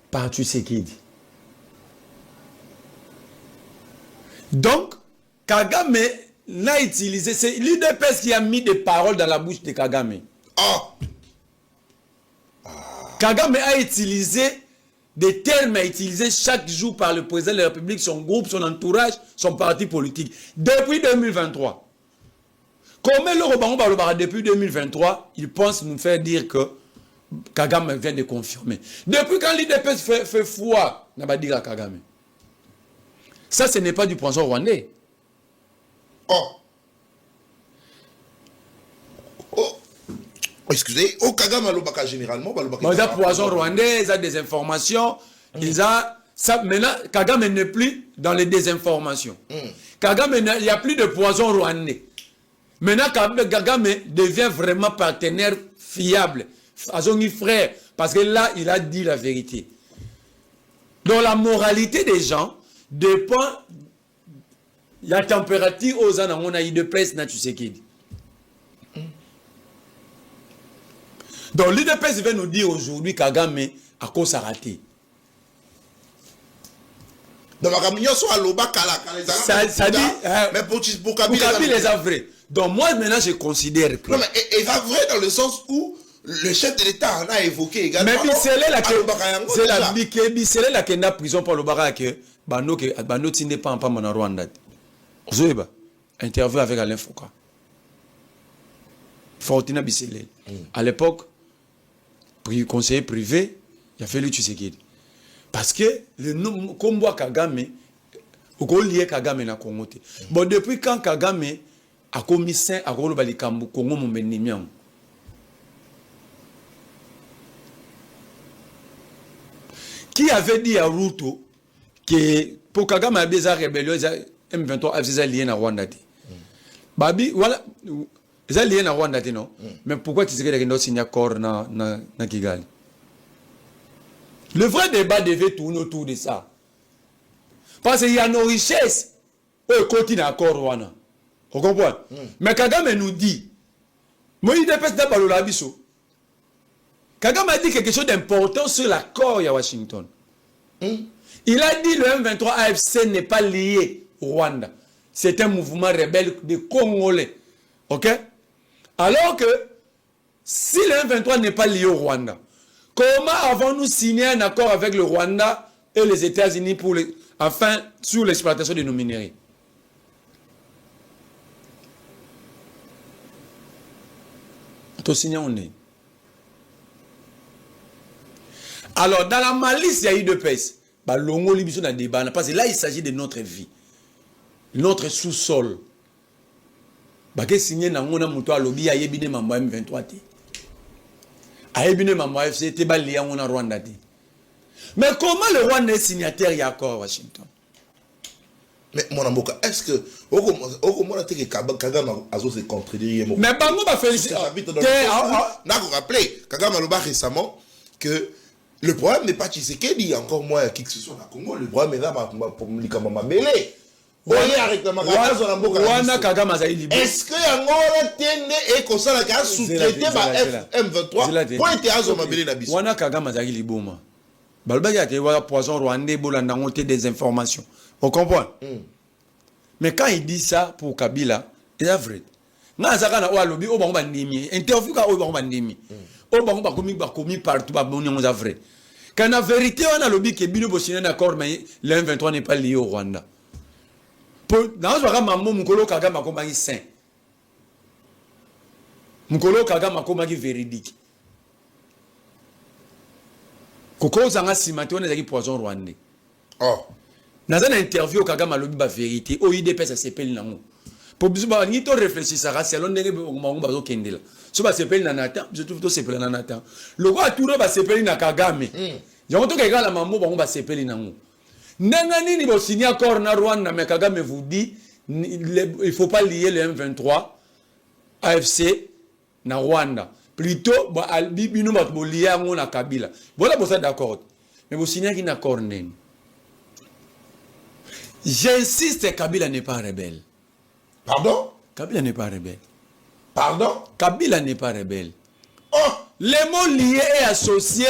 par Tshisekedi. Donc, Kagame n'a utilisé, c'est l'UDPS qui a mis des paroles dans la bouche de Kagame. Kagame a utilisé des termes utilisés chaque jour par le président de la République, son groupe, son entourage, son parti politique. Depuis 2023. Comme le Robango depuis 2023, il pense nous faire dire que Kagame vient de confirmer. Depuis quand l'IDPS fait foi, n'a pas dit à Kagame. Ça, ce n'est pas du poison rwandais. Excusez, au Kagame alobaka généralement, ils ont poison rwandais, ils ont des informations, ils ont ça. Maintenant, Kagame n'est plus dans les désinformations. Kagame, il n'y a plus de poison rwandais. Maintenant, Kagame devient vraiment partenaire fiable, à son frère, parce que là, il a dit la vérité. Donc la moralité des gens dépend de la température aux ans on a eu de presse, tu sais qui dit. Donc l'UDPS va nous dire aujourd'hui Kagame à cause a raté. Donc ça dit, mais pour Kabila les a vrai. Donc moi maintenant je considère que... Non mais il va vrai dans le sens où le chef de l'État en a évoqué également. Mais Bissele la c'est la Bissele la kenda prison pour le barak bano tinde pas en na Rwanda. Zoeba interview avec Alain Foucault. Fortina Bissele. À l'époque conseiller privé, il a fallu Tshisekedi. Parce que le nom Kombo Kagame au lié Kagame na Congo. Bon depuis quand Kagame a commis saint à Rolo Balikambu Congo mon benimiam. Qui avait dit à Ruto que pour Kagame a des rébellions M23 FCZ lié à Rwanda. Babi voilà ils lié à Rwanda non. Mais pourquoi tu sais que les signé accord na Kigali? Le vrai débat devait tourner autour de ça. Parce qu'il y a nos richesses au continent accord Rwanda. Vous comprenez? Mais Kagame nous dit, moi il dépêche d'abord la biso. Kagame a dit quelque chose d'important sur l'accord à Washington. Il a dit le M23 AFC n'est pas lié au Rwanda. C'est un mouvement rebelle de Congolais. Ok? Alors que si le M23 n'est pas lié au Rwanda, comment avons-nous signé un accord avec le Rwanda et les États-Unis pour enfin sur l'exploitation de nos minerais? Tout signé on est. Alors, dans la malice, il y a eu deux pèses. Longo Libiso dans le débat. Parce que là, il s'agit de notre vie. Notre sous-sol. Parce signé dans mon amour, lobby, il y a eu mambo M23. Il y a eu mambo FC, il y a eu Rwanda. Mais comment le Rwanda est signataire y a accord à Washington? Mais mon amboka, est-ce que au moins que Kagame a se contredire? Mais Bango va féliciter. N'a rappelé Kagame a récemment que le problème n'est pas Tshisekedi, encore moins qui que ce soit dans le Congo. Le problème est là pour me dire comment m'améler. Est-ce que Yangola tienne et qu'on s'en a sous-traité par FM23 pour être à Zomabélé Nabiso? Wana Kagame Zagi Liboma. Balbaya te wa poison rwandais bolanda ngote des informations. On comprend? Mais quand il dit ça pour Kabila, c'est vrai. Nga zaka na wa lobi o bango bandimi. Interview ka o bango bandimi. O bango ba komi partout ba boni ngo vrai. Quand la vérité on a lobby que bino bo signer un accord mais le M23 n'est pas lié au Rwanda. Dans ce cas maman Mukolo Kagame akomaki saint. Mukolo Kagame akomaki véridique. Koko zanga simati on ezaki poison rwandais. Oh. Dans une interview Kagame a lobby ba vérité o IDP ça s'appelle nango. Pour biso ba ni to réfléchir ça selon ndenge bango bazo kendela. So ba s'appelle na Nathan, je trouve to s'appelle na Nathan. Le roi tourno ba s'appelle na Kagame. Yango to keka la mambo bango ba s'appelle nango. Nanga nini bo signer accord na Rwanda mais Kagame vous dit il faut pas lier le M23 AFC na Rwanda. Plutôt ba albi bino ba bo lier ngo na Kabila. Voilà pour ça d'accord. Mais vous signez qui accord nen. J'insiste, Kabila n'est pas rebelle. Pardon? Kabila n'est pas rebelle. Pardon? Kabila n'est pas rebelle. Oh! Les mots liés et associés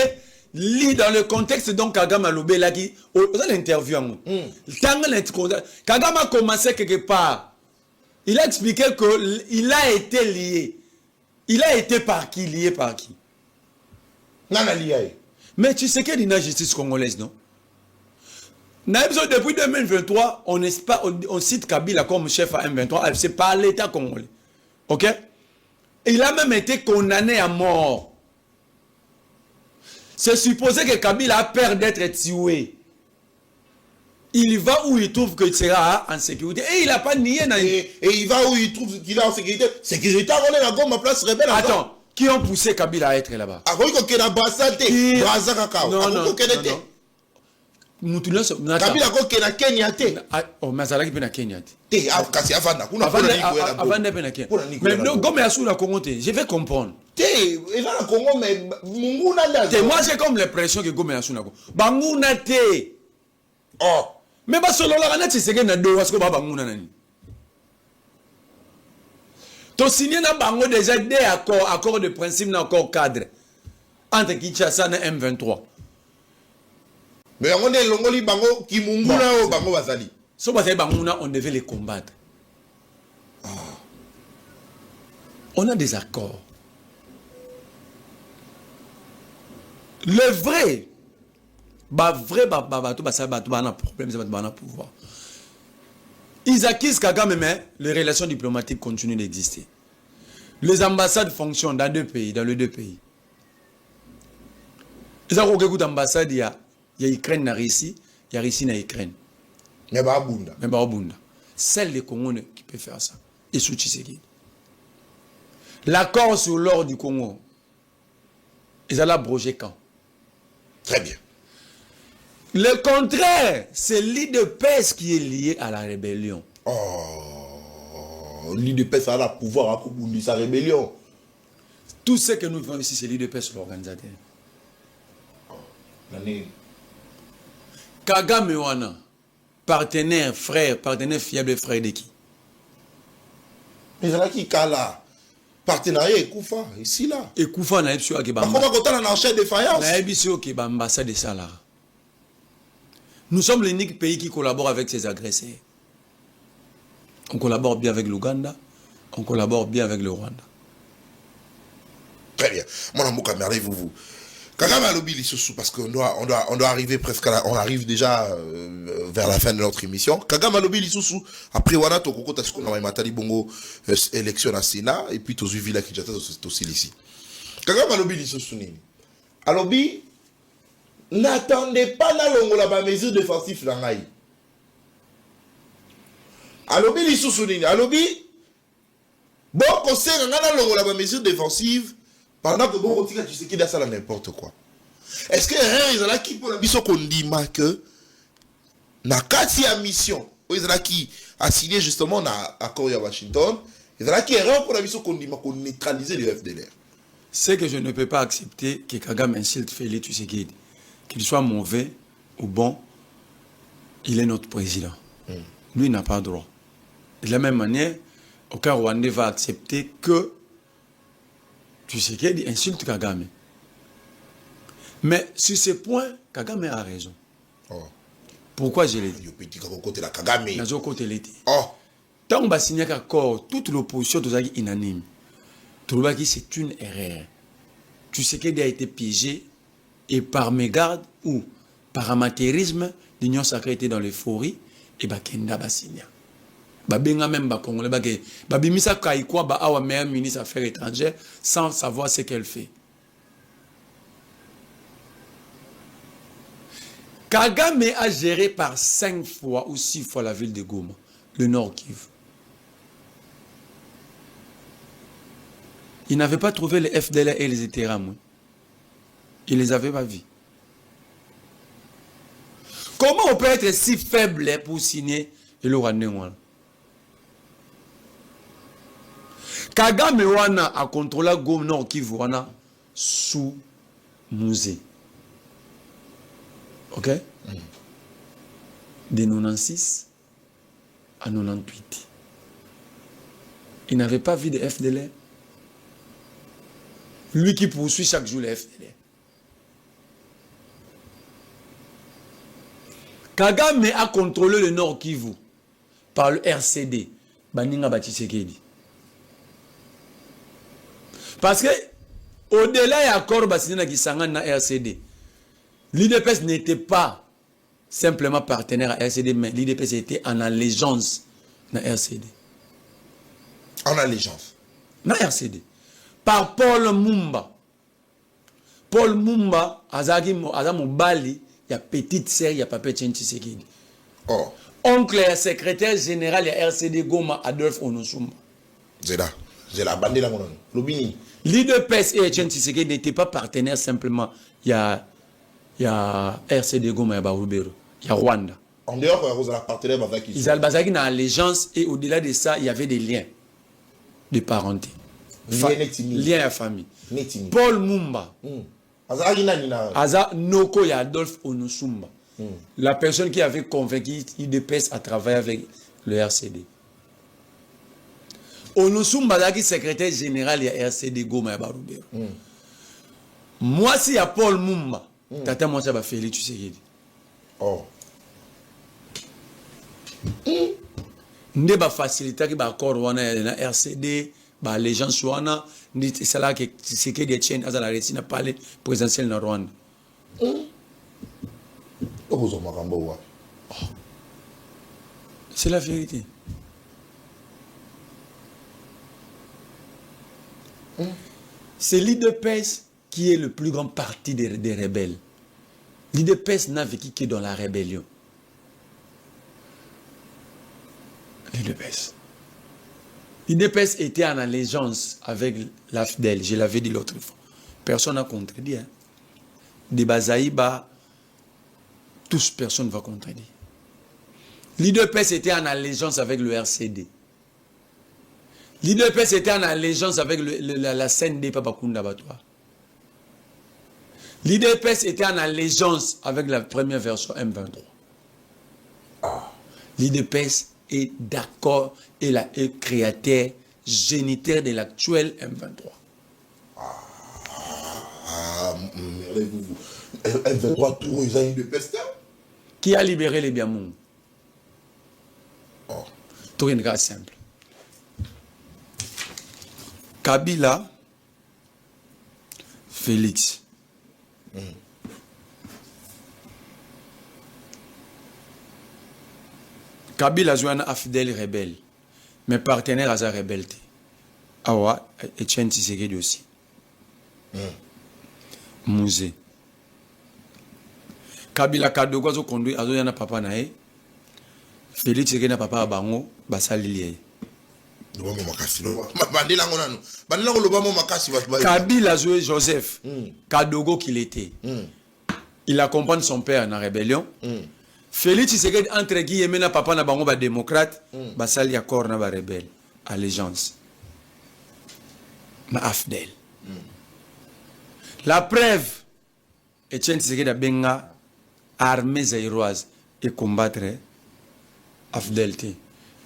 lits dans le contexte dont Kagame a lobé là qui dans l'interview Kagame a commencé quelque part. Il a expliqué qu'il a été lié. Il a été par qui? Lié par qui? Nana lié. Mais tu sais qu'il y a une justice congolaise, non? Depuis 2023, on cite Kabila comme chef à M23, c'est par l'État congolais. Ok? Il a même été condamné à mort. C'est supposé que Kabila a peur d'être tué. Il va où il trouve qu'il sera en sécurité. Et il n'a pas nié. Et il va où il trouve qu'il est en sécurité. C'est qu'ils étaient volé la gomme à place rebelle. Attends, qui ont poussé Kabila à être là-bas? Kabila ko kena Kenya te. Oh mazalaki pe na Kenya te. Te kasi avanda kuna pona ni ko avanda pe na Kenya. Mais comme ya sous la Congo te, je vais comprendre. Te, et là la Congo mais munguna là. Te moi j'ai comme l'impression que Gome ya sous na ko. Banguna te. Oh. Mais ba solo la kana tseke na do wasko ba banguna nani. To signé na bango déjà des accords de principe na accord cadre entre Kinshasa et M23. Mais on est longoli bango qui munguna o bango bazali. So bazali banguna on devait les combattre. On a des accords. Le vrai, ça un problème, ça va pouvoir. Ils acquisent Kagame, mais les relations diplomatiques continuent d'exister. Les ambassades fonctionnent dans les deux pays. Ils ont beaucoup d'ambassades, il y a Ukraine, il y a Russie, il y a Russie, il y a Ukraine. Mais bah Bunda. Celle des Congo qui peut faire ça. Et sous Tshisekedi. L'accord sur l'or du Congo, ils allaient abroger quand? Très bien. Le contraire, c'est l'IDPS qui est lié à la rébellion. Oh, l'IDPS a le pouvoir pour bouler sa rébellion. Tout ce que nous faisons ici, c'est l'IDPS l'organisateur. Kagame wana, partenaire fiable frère de qui? Mais c'est là qui Kala. Partenariat et Koufa, ici là. Et Koufa na ebisio ke ba. Comment on a enchaîné défaillance? Na ebisio ke ba ambassade de Salah. Nous sommes l'unique pays qui collabore avec ses agresseurs. On collabore bien avec l'Ouganda, on collabore bien avec le Rwanda. Très bien. Mon amour, merveille, vous. Kagame a lobby sous parce qu'on doit arriver presque on arrive déjà vers la fin de notre émission. Kagame a lobby sous après wana to kokota ce qu'on a matali bongo élection à Sénat et puis to suivi la Kinshasa aussi ici. Kagame a lobby sous nini. A lobby n'attendez pas na longola ba mesure défensive na ngai. A lobby sous nini. A lobby bon conseil na longola ba mesure défensive. Pendant que bon, tu sais qu'il a ça n'importe quoi. Est-ce que ils ont là qui pour la mission qu'on dit que na kati ya mission, ils ont là qui a signé justement na accord à Washington, ils ont là qui erreur pour la mission qu'on dit qu'on neutraliser le FDLR. C'est que je ne peux pas accepter que Kagame insulte Félix Tshisekedi, qu'il soit mauvais ou bon, il est notre président. Lui n'a pas droit. De la même manière, aucun Rwandais va accepter que Tshisekedi insulte Kagame. Mais sur ce point, Kagame a raison. Oh. Pourquoi je l'ai dit? Oh. Tant qu'on va signer un accord, toute l'opposition est unanime. C'est une erreur. Tshisekedi a été piégé et par mégarde ou par amateurisme, l'Union sacrée était dans l'euphorie et Bakenda va signer. Babenga même ba Congolais babimisa kaikwa ba awa meilleur ministre affaires étrangères sans savoir ce qu'elle fait. Kagame a géré par 5 fois ou 6 fois la ville de Goma, le Nord Kivu. Il n'avait pas trouvé les FDLR et les Eteram. Il les avait pas vus. Comment on peut être si faible pour signer le Rwandais? Kagame wana a contrôlé Goma Nord Kivu wana sous musée. Ok? De 96 à 98. Il n'avait pas vu de FDLR. Lui qui poursuit chaque jour les FDLR. Kagame a contrôlé le Nord Kivu par le RCD. Baninga Tshisekedi. Parce que au-delà de l'accord qui s'est na RCD, l'IDPS n'était pas simplement partenaire à RCD, mais l'IDPS était en allégeance na RCD. En allégeance? Na RCD. Par Paul Mumba. Paul Mumba, Azagi Mobali, il y a petite sœur, il y a papa Tshisekedi. Oh. Oncle et secrétaire général de RCD Goma, Adolphe Onosumba. C'est la bande là, Lobini. L'IDPS et Tshisekedi n'étaient pas partenaires simplement. Il y a RCD Goma, il y a Barubero, il y a Rwanda. En dehors, ils ont partenaire avec ils avaient une allégeance et au-delà de ça, il y avait des liens de parenté. Liens à famille. Paul Mumba. Aza Noko et Adolphe Onosumba. La personne qui avait convaincu l'IDPS à travailler avec le RCD. Onosumba qui est secrétaire général de RCD Goma et Barubero. Moi, si il y a Paul Mumba, tata moi ça va Félix Tshisekedi. Oh. Nde ba faciliter ki ba accord wana na RCD, ba les gens wana, c'est là que Tshisekedi tient à la rétine parler présidentiel na Rwanda. C'est la vérité. C'est l'IDPS qui est le plus grand parti des rebelles. L'IDPS n'a vécu que dans la rébellion. L'IDPS. L'IDPS était en allégeance avec l'AFDEL, je l'avais dit l'autre fois. Personne n'a contredit. Hein. Des Bazaïba, tous, personne ne va contredire. L'IDPS était en allégeance avec le RCD. L'IDPS était en allégeance avec la CND Papakunda Batwa. L'IDPS était en allégeance avec la première version M23. L'IDPS est d'accord et est créateur, géniteur de l'actuel M23. M23, tout ils ont eu de peste. Qui a libéré les Biamoun? Tout une cas simple. Kabila, Félix. Kabila a un fidèle rebelle, mais partenaire à sa rebelleté. Awa, Etienne Tshisekedi aussi. Musée. Kabila Kadogo a conduit à Zoyana Papa Nae. Félix Tshisekedi na papa Bango, Basalilié. Kabila Zoé Joseph, Kadogo qu'il était. Il accompagne son père dans la rébellion. Félix Tshisekedi entre guillemets na papa na bango ba démocrate, basali accord na ba rebelle, allégeance. Ma AFDEL. La preuve, Etienne Tshisekedi a benga armée zaïroise et combattre AFDEL te.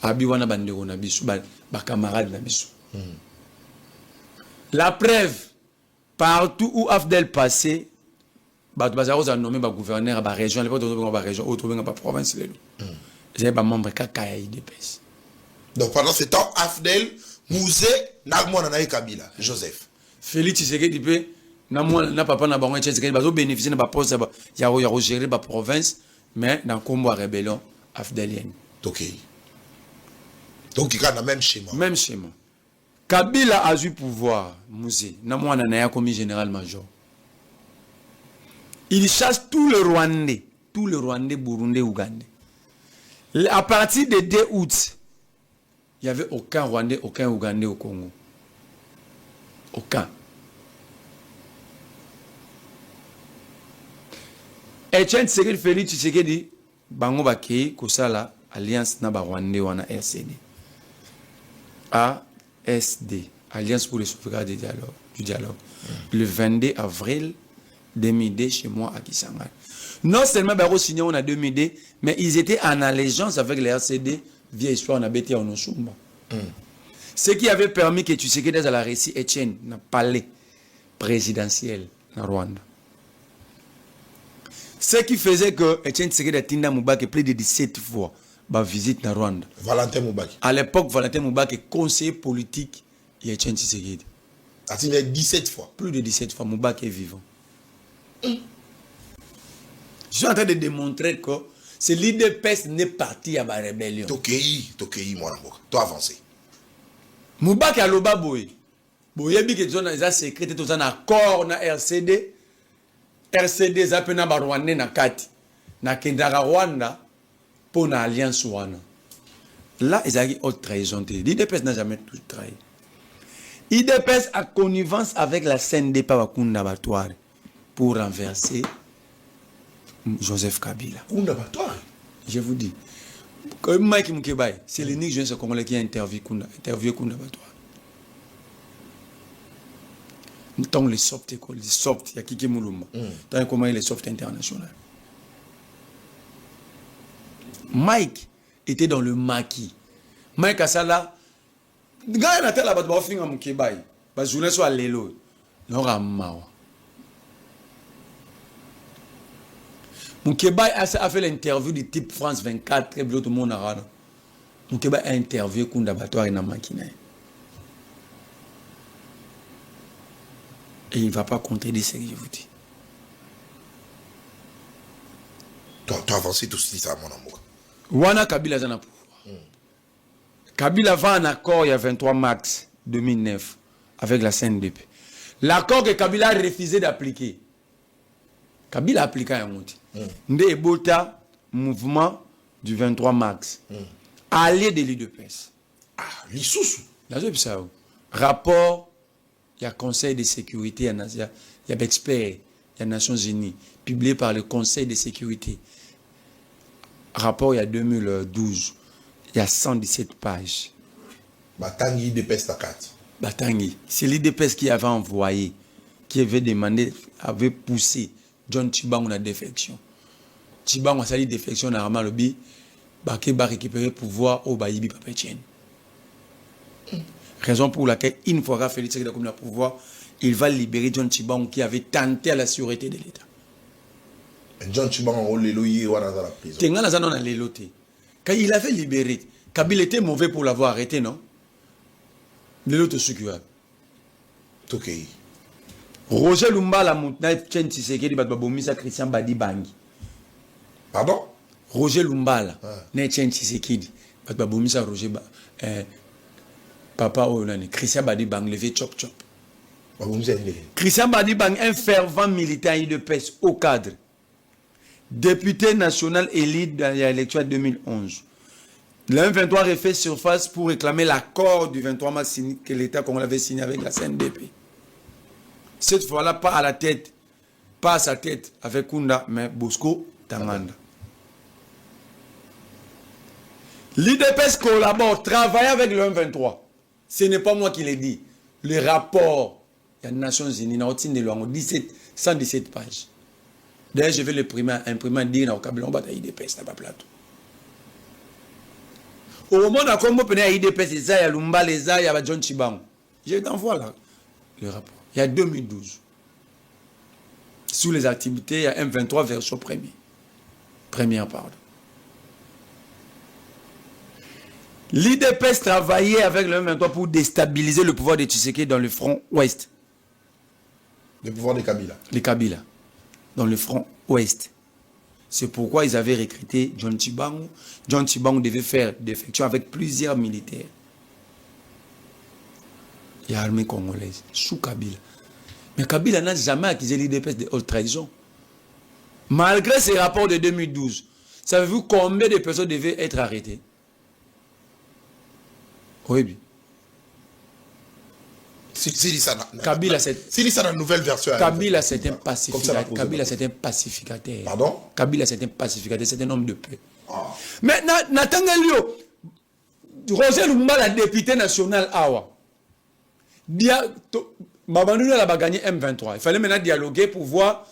Abi wana bandeko na biso ba camarade na biso. La preuve, partout où AFDEL passait, Bazaro a nommé gouverneur à la région, à l'époque de la région, autre chose, pas province. J'ai pas membre Kaka IDPS. Donc pendant ce temps, AFDEL, Mouzé, Nagmon Nanaï Kabila, Joseph. Félix Tshisekedi dit na papa na bango Tshisekedi bazo bénéficier na ba poste ya gérer ba province, mais dans combo rébellion AFDELienne. OK. Donc il y a le même schéma. Même schéma. Kabila a eu pouvoir, Mouzé, na mwana na ya comme général-major. Il chasse tous les Rwandais, Burundais, Ougandais. À partir du 2 août, il n'y avait aucun Rwandais, aucun Ougandais au Congo. Aucun. Etienne Tshisekedi Félix Tshisekedi bango bakei kosala alliance na ba Rwandais wana RCD. ASD, Alliance pour le sauvegarde du dialogue. Le 22 avril 2002 chez moi à Kisangani. Non seulement ils ont signé en 2002, mais ils étaient en allégeance avec les RCD via histoire en Abété en Osumba. Ce qui avait permis que tu sais que dans la récit Etienne n'a palais présidentiel en Rwanda. Ce qui faisait que Etienne Tshisekedi a Tinda Moubaki plus de 17 fois ma visite en Rwanda. Valentin Moubaki. À l'époque, Valentin Moubaki est conseiller politique de Etienne Tshisekedi. A signé 17 fois. Plus de 17 fois, Moubaki est vivant. Je suis en train de démontrer que c'est l'IDPS n'est parti à la rébellion. Tokei, moi, toi avancé. Moubaki a l'oba boy. Boyebi que zona za secret to zana accord na RCD. RCD za pena ba Rwanda na kati. Na kendaka Rwanda pour une alliance wana. Là, ils ont une haute trahison. L'IDPS n'a jamais tout trahi. L'IDPS a connivence avec la CND Papakunda Batware pour renverser Joseph Kabila. Kunda Batware. Je vous dis. Comme Mike Moukebaye, c'est l'unique jeune congolais qui a interviewé Kunda Batware. Tant les soft, il y a Kiki Moulumba. Tant comment il est soft international. Mike était dans le maquis. Mike Asala, gars n'a tel abat ba finga Moukebaye. Ba journée soit lelo. N'aura mawa. Moukebaye a fait l'interview du type France 24, et tout le monde a regardé. Moukebaye a interviewé Kunda Batware dans Makina. Et il ne va pas contredire ce que je vous dis. Tu as avancé tout ça, mon amour. Wana Kabila zana pouvoir. Kabila va en accord il y a 23 mars 2009 avec la CNDP. L'accord que Kabila a refusé d'appliquer. Kabila a appliqué un mot. Nde Ebota, mouvement du 23 mars. Allié de l'UDPS. Ah, l'Issoussou. Rapport, il y a Conseil de sécurité, il y a experts, il y a Nations Unies, publié par le Conseil de sécurité. Rapport, il y a 2012, il y a 117 pages. Batangi l'IDPS à 4. Batangi, c'est l'IDPS qui avait envoyé, qui avait demandé, avait poussé John Tshibang à la défection. Tshibang a sali défection normalement le bi, Baké va récupérer le pouvoir au Baïbi Papetien. Raison pour laquelle, une fois Félix Tshisekedi a le pouvoir, il va libérer John Tshibang qui avait tenté à la sûreté de l'État. John Tshibang a l'éloigné dans la prison. Quand il avait libéré, Kabila était mauvais pour l'avoir arrêté, non? L'élote succube. Ok. Roger Lumba la montna Etienne Tshisekedi batbabomisa Christian Badi Bangi. Pardon? Roger Lumbala, Etienne Tshisekedi batbabomisa Roger Papa Onani, Christian Badi Bang, levé chop chop. Christian Badi Bang, un fervent militant de pêche au cadre. Député national élu dans l'élection 2011. Le M23 refait surface pour réclamer l'accord du 23 mars que l'État congolais avait signé avec la CNDP. Cette fois-là, pas à la tête, pas à sa tête avec Kunda, mais Bosco Tanganda. L'IDPS collabore, travaille avec le M23. Ce n'est pas moi qui l'ai dit. Le rapport des Nations Unies, dans 117 pages. D'ailleurs, je vais imprimer dire dans le câble, on va à l'IDPS, n'a pas plateau. Au moment où on a pris l'IDPS, il y a Lumba, il y a John Tshibang. Je t'envoie là le rapport. Il y a 2012. Sous les activités, il y a M23 version première, pardon. L'IDPS travaillait avec le M23 pour déstabiliser le pouvoir de Tshisekedi dans le front ouest. Le pouvoir des Kabila. Les Kabila. Dans le front ouest. C'est pourquoi ils avaient recruté John Tshibang. John Tshibang devait faire défection avec plusieurs militaires. Il y a l'armée congolaise, sous Kabila. Mais Kabila n'a jamais accusé l'IDPS de haute trahison. Malgré ces rapports de 2012, savez-vous combien de personnes devaient être arrêtées? Oui. Kabila, c'est la nouvelle version. Kabila, c'est un pacificateur. Kabila, c'est un pacificateur. Pardon? Kabila, c'est un pacificateur, c'est un homme de paix. Mais Nathan Elio, Roger Lumba, la députée nationale Awa, Babandou a gagné M23. Il fallait maintenant dialoguer pour voir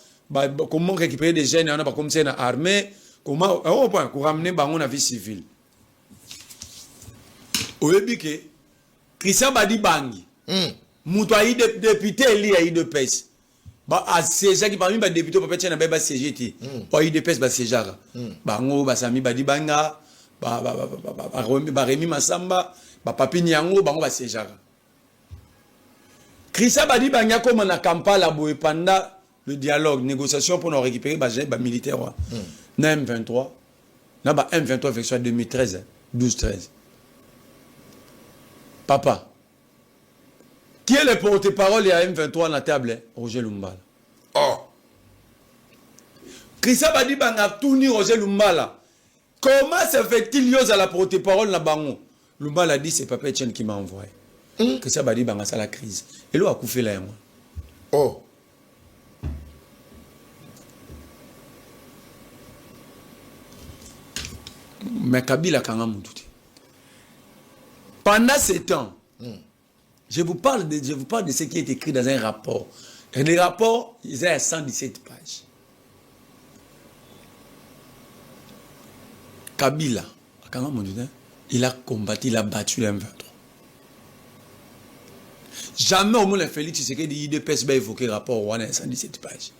comment récupérer des jeunes, comme c'est dans l'armée, comment ramener la vie civile. Au début, Christian Badi Bangi, Moutouaï député élu à IDPS. À ces gens qui parmi les députés, peut-être qu'il y a un CGT. IDPS, c'est Jara. Bango, Sami Badi Banga, Rémi Massamba, Papi Nyango, Bango, c'est Jara. Christian Badi Banga, comme on a campagne pendant le dialogue, négociation pour nous récupérer les militaires. Na M23, na M23 version 2013, 12-13. Papa, qui est le porte-parole de M23 à la table? Roger Lumbala. Oh. Christian Badi Banga tourné Roger Lumbala. Comment se fait-il à la porte-parole na bango? Lumbala dit c'est Papa Etienne qui m'a envoyé. Christian Badi Banga ça la crise. Et là a coupé là moi. Oh. Mais Kabila Kanga Moutouti. Pendant ce temps, je vous parle de ce qui est écrit dans un rapport. Et les rapports, ils ont 117 pages. Kabila, il a combattu, il a battu le M23. Jamais au monde Félix Tshisekedi l'IDPS va évoquer le rapport au 117 pages.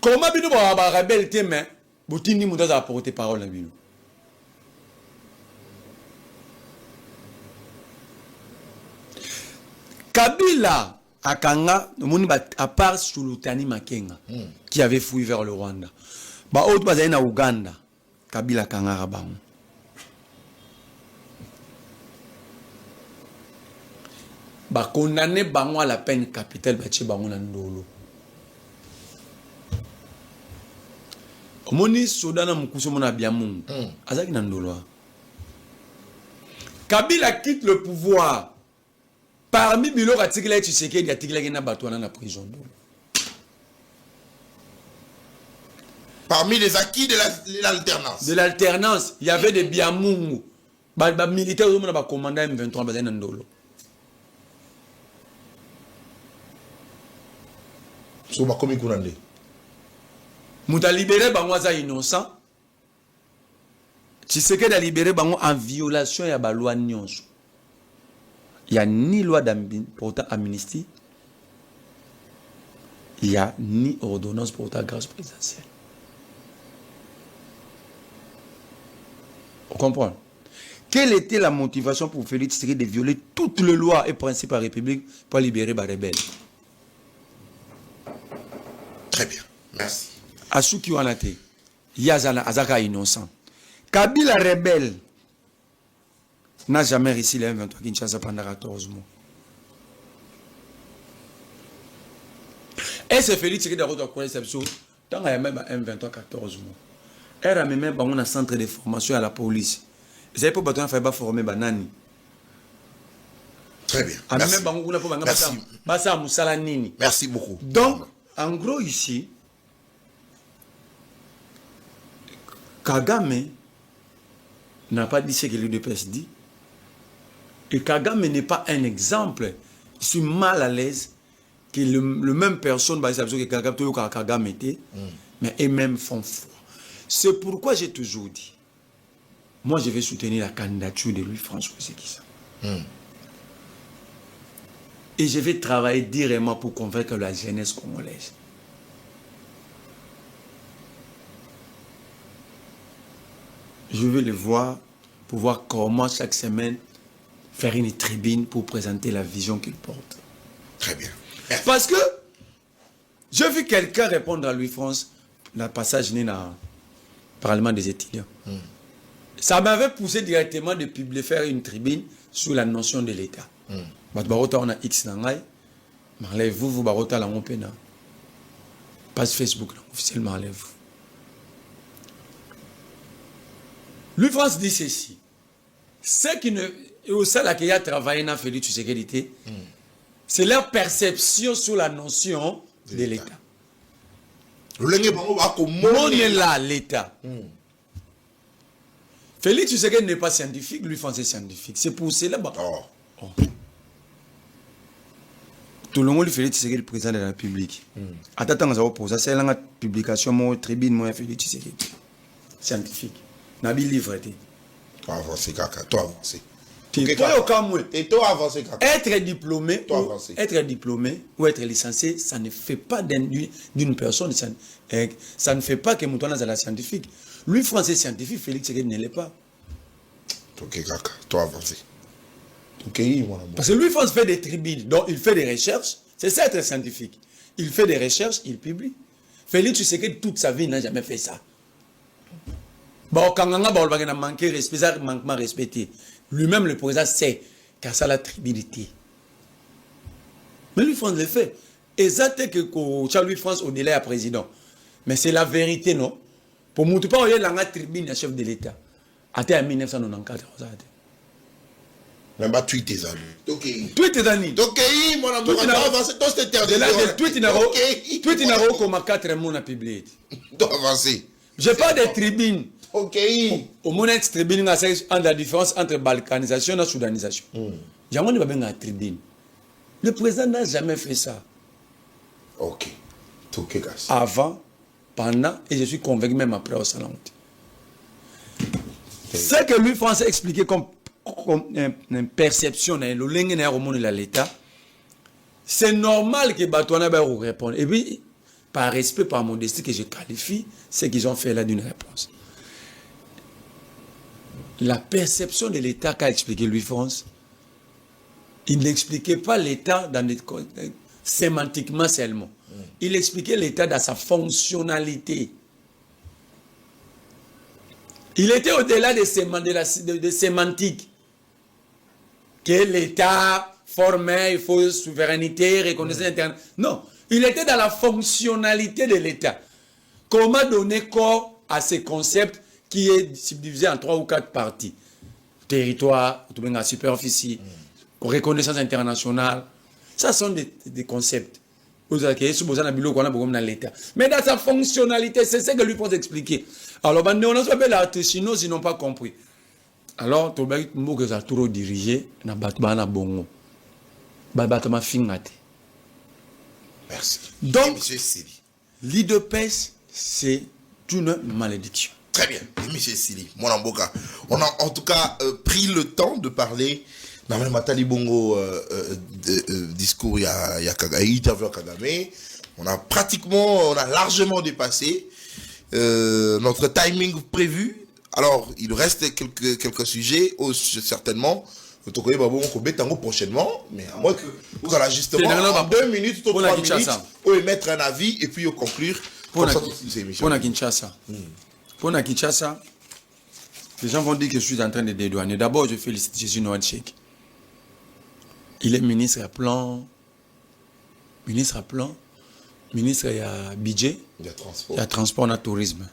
Comment bino ba rebelle mais botini muta za porter parole na bino. Kabila Akanga, à part Sulutani Makenga, qui avait fouillé vers le Rwanda. Ba autre bazali na Uganda. Kabila kangara bango. Ba condamné bango à la peine capitale ba tche bango na ndolo. Omoni sodana mukuso mona biamungu. Azaki na ndolo. Kabila quitte le pouvoir. Parmi Bilo Ratikila et Tshisekedi, Atikila qui n'a pas battu dans la prison. Parmi les acquis de l'alternance. De l'alternance, il y avait des biamungu. Les militaires ont commandé M23 dans Ndolo. So ba komi kunande. Mouta libéré Bangwaza innocent. Tshisekedi a libéré Bango en violation de la loi Nyonso. Il n'y a ni loi portant amnistie, il n'y a ni ordonnance portant grâce présidentielle. On comprend? Quelle était la motivation pour Félix Tshisekedi de violer toutes les lois et principes de la République pour libérer les rebelles? Très bien, merci. Asuki Wanate, Yazana Azaka innocent. Kabila rebelle n'a jamais réussi les M23 Kinshasa pendant 14 mois. Et c'est Félix qui a reconnu cette chose. Tant qu'il y a même M23 14 mois. Elle a même un centre de formation à la police. Vous savez pourquoi on ne fait pas former Banani? Très bien. Merci. Merci beaucoup. Donc, en gros, ici, Kagame n'a pas dit ce que l'UDPS dit. Et Kagame n'est pas un exemple. Je suis mal à l'aise que le même personne, que Kagame était, mais eux-mêmes font foi. C'est pourquoi j'ai toujours dit, moi je vais soutenir la candidature de Louis-François Sekissa. Et je vais travailler directement pour convaincre la jeunesse congolaise. Je vais le voir pour voir comment chaque semaine faire une tribune pour présenter la vision qu'il porte. Très bien. Parce que j'ai vu quelqu'un répondre à Louis-France dans le passage né dans le Parlement des étudiants. Ça m'avait poussé directement de publier, faire une tribune sur la notion de l'État. On a X nangai, vous barota la pena. Page Facebook officiellement enlève. Louis-France dit ceci. Ceux qui ne et au sein qui a travaillé dans Félix Tshisekedi, c'est leur perception sur la notion de l'État. L'État. Félix Tshisekedi n'est pas scientifique, Louis-France est scientifique. C'est pour cela. Tout le monde Félix Tshisekedi le président de la République. Attends, pour ça, c'est la publication, mon tribune, moi Félix Tshisekedi. Scientifique. Nabil livre. Toi avancé, Kaka. Toi avancé. Être diplômé ou être licencié, ça ne fait pas d'une personne, ça ne fait pas que Moutouana est scientifique. Lui, français scientifique, Félix Tshisekedi ne l'est pas. Ok, Kaka, toi avancé. Parce que lui, France fait des tribunes, donc il fait des recherches, c'est ça être scientifique. Il fait des recherches, il publie. Félix Tshisekedi, toute sa vie, n'a jamais fait ça. Bon, quand on a manqué respect, ça manquement respecté. Lui-même, le président, sait car ça la tribunité. Mais lui, France le fait. Et ça, c'est que Charles France, au-delà du président. Mais c'est la vérité, non? Pour ne pas aller dans la tribune du chef de l'État. Attends, en 1994. Mais bah, tweet tes amis. Tweet tes amis. Donc, mon amour, on va avancer dans cette terre de tweet n'a pas comme 4 mois à publier. Donc, avancer. Je parle des tribunes. Ok. Au moment où tribune a la différence entre balkanisation et soudanisation. Il y a une tribune. Le président n'a jamais fait ça. Ok. Avant, pendant, et je suis convaincu même après au salon. Ce que lui, France a expliqué comme une perception dans le lingue au monde de l'État, c'est normal que Batouana réponde. Et puis, par respect, par modestie que je qualifie, ce qu'ils ont fait là d'une réponse. La perception de l'État qu'a expliqué Louis France, il n'expliquait pas l'État sémantiquement seulement. Il expliquait l'État dans sa fonctionnalité. Il était au-delà de sémantique. Que l'État formait, il faut souveraineté, reconnaissance interne. Non, il était dans la fonctionnalité de l'État. Comment donner corps à ces concepts qui est subdivisé en 3 ou 4 parties. Territoire, superficie, reconnaissance internationale. Ça sont des concepts. Mais dans sa fonctionnalité, c'est ce que lui faut expliquer. Alors, ils n'ont pas compris. Alors, tu as trop dirigé, Merci. Donc, l'IDPS, c'est une malédiction. Très bien, M. Sili, Mwanamboka. On a en tout cas pris le temps de parler dans le Matali Bongo discours il y a interview à Kagame. On a largement dépassé notre timing prévu. Alors, il reste quelques sujets, certainement. Prochainement, mais à moins que vous allez justement en 2 minutes ou 3 minutes, ou émettre un avis et puis conclure pour Kinshasa. Pour Kinshasa, les gens vont dire que je suis en train de dédouaner. D'abord, je félicite Jésus Noël Cheikh. Il est ministre à plan, ministre à budget, il y a transport, il y a tourisme.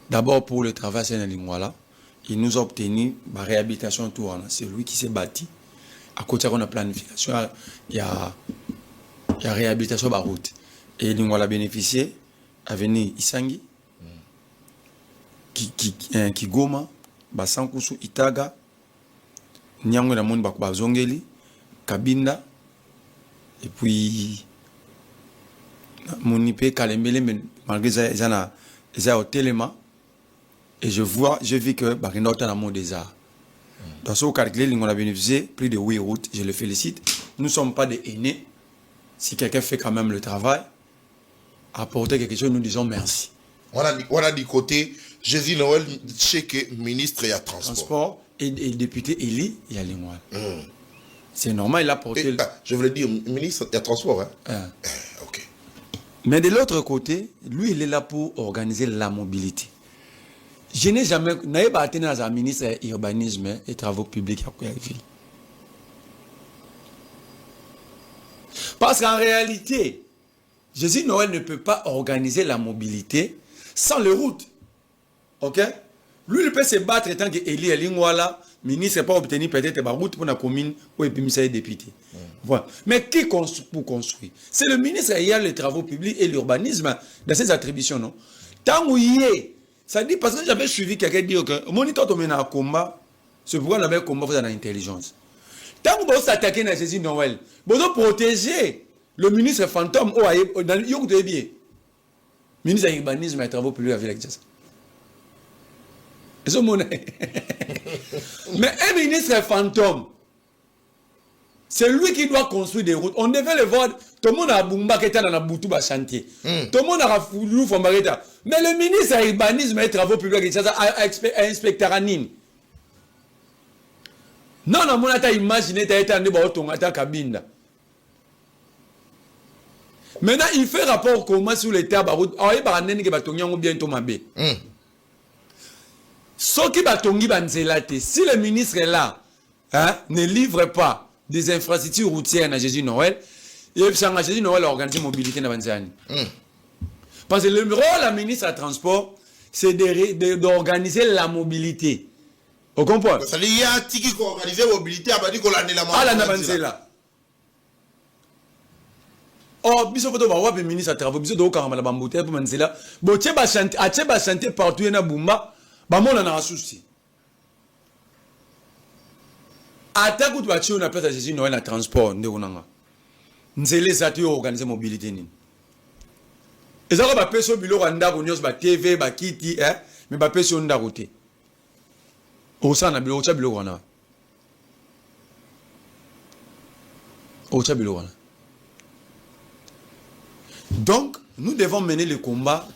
D'abord, pour le travail, c'est un lingwala. Il nous a obtenu la réhabilitation tout. C'est lui qui s'est bâti. À côté de la planification, il y a réhabilitation de la route. Et il a bénéficié à venir Isangi, Kigoma, Basankusu, Itaga, Nyango na Moun Bakubazongeli, Kabinda, et puis Mounipe, Kalembele, malgré ça, ils ont tellement. Et je vis que Barina est dans le monde des arts. Dans ce calcul, on a bénéficié plus de 8 routes. Je le félicite. Nous ne sommes pas des aînés. Si quelqu'un fait quand même le travail, apporter quelque chose, nous disons merci. On a dit côté Jésus Noël Cheikh, ministre et à transport. Et député Eli, il y a les mois. C'est normal, il a porté. Je voulais dire ministre et à transport. Ok. Mais de l'autre côté, lui, il est là pour organiser la mobilité. Je n'ai jamais pas atteint dans un ministre urbanisme et travaux publics à Kouyavi. Parce qu'en réalité, Jésus Noël ne peut pas organiser la mobilité sans les routes. Ok? Lui, il peut se battre tant que Eli Elingwala, ministre, n'a pas obtenu peut-être la route pour la commune où il peut me député. Voilà. Mais qui pour construire? C'est le ministre qui a les travaux publics et l'urbanisme dans ses attributions, non? Tant où il est. Ça dit parce que j'avais suivi quelqu'un dire que moniteur de un combat, c'est pourquoi on avait un combat dans l'intelligence. Tant que vous s'attaquez à Jésus Noël, vous devez protéger le ministre fantôme dans le Yong de Bié. Ministre de l'urbanisme et travaux publics avec ça. Mais un ministre fantôme, c'est lui qui doit construire des routes. On devait le voir. Tout le monde a Bumba qui était dans la boutou à chantier. Tout le monde a Foulou Fambareta. Mais le ministre de l'urbanisme et travaux publics a inspecteur à Nîmes. Non, on a imaginé qu'il était en cabine. Maintenant, il fait rapport comment sur l'état de la route. Il y a des gens qui bientôt mabé. Ce qui va tomber, si le ministre est là, ne livre pas des infrastructures routières à Jésus Noël, et Jésus Noël a organisé la mobilité dans Banzani. Parce que le rôle de la ministre à transport, c'est d'organiser la mobilité. Vous comprenez? Ça veut dire qu'il y a un qui organise la mobilité, à dire qu'on a la mobilité. Oh, biso foto ba wapi ministre à travaux, biso do karama la bambouté pour Manzela. Bo tcheba chanter partout na Bumba, ba mona na souci. Ata kutu ba on appelle ça Jésus Noël na transport ndeko nanga. Nzele zatu organiser mobilité ni. Ezako ba peso bilo randa ko nyos ba TV ba kiti mais ba peso ndako te. Osa na bilo cha bilo wana. Ocha bilo wana. Donc, nous devons mener le combat,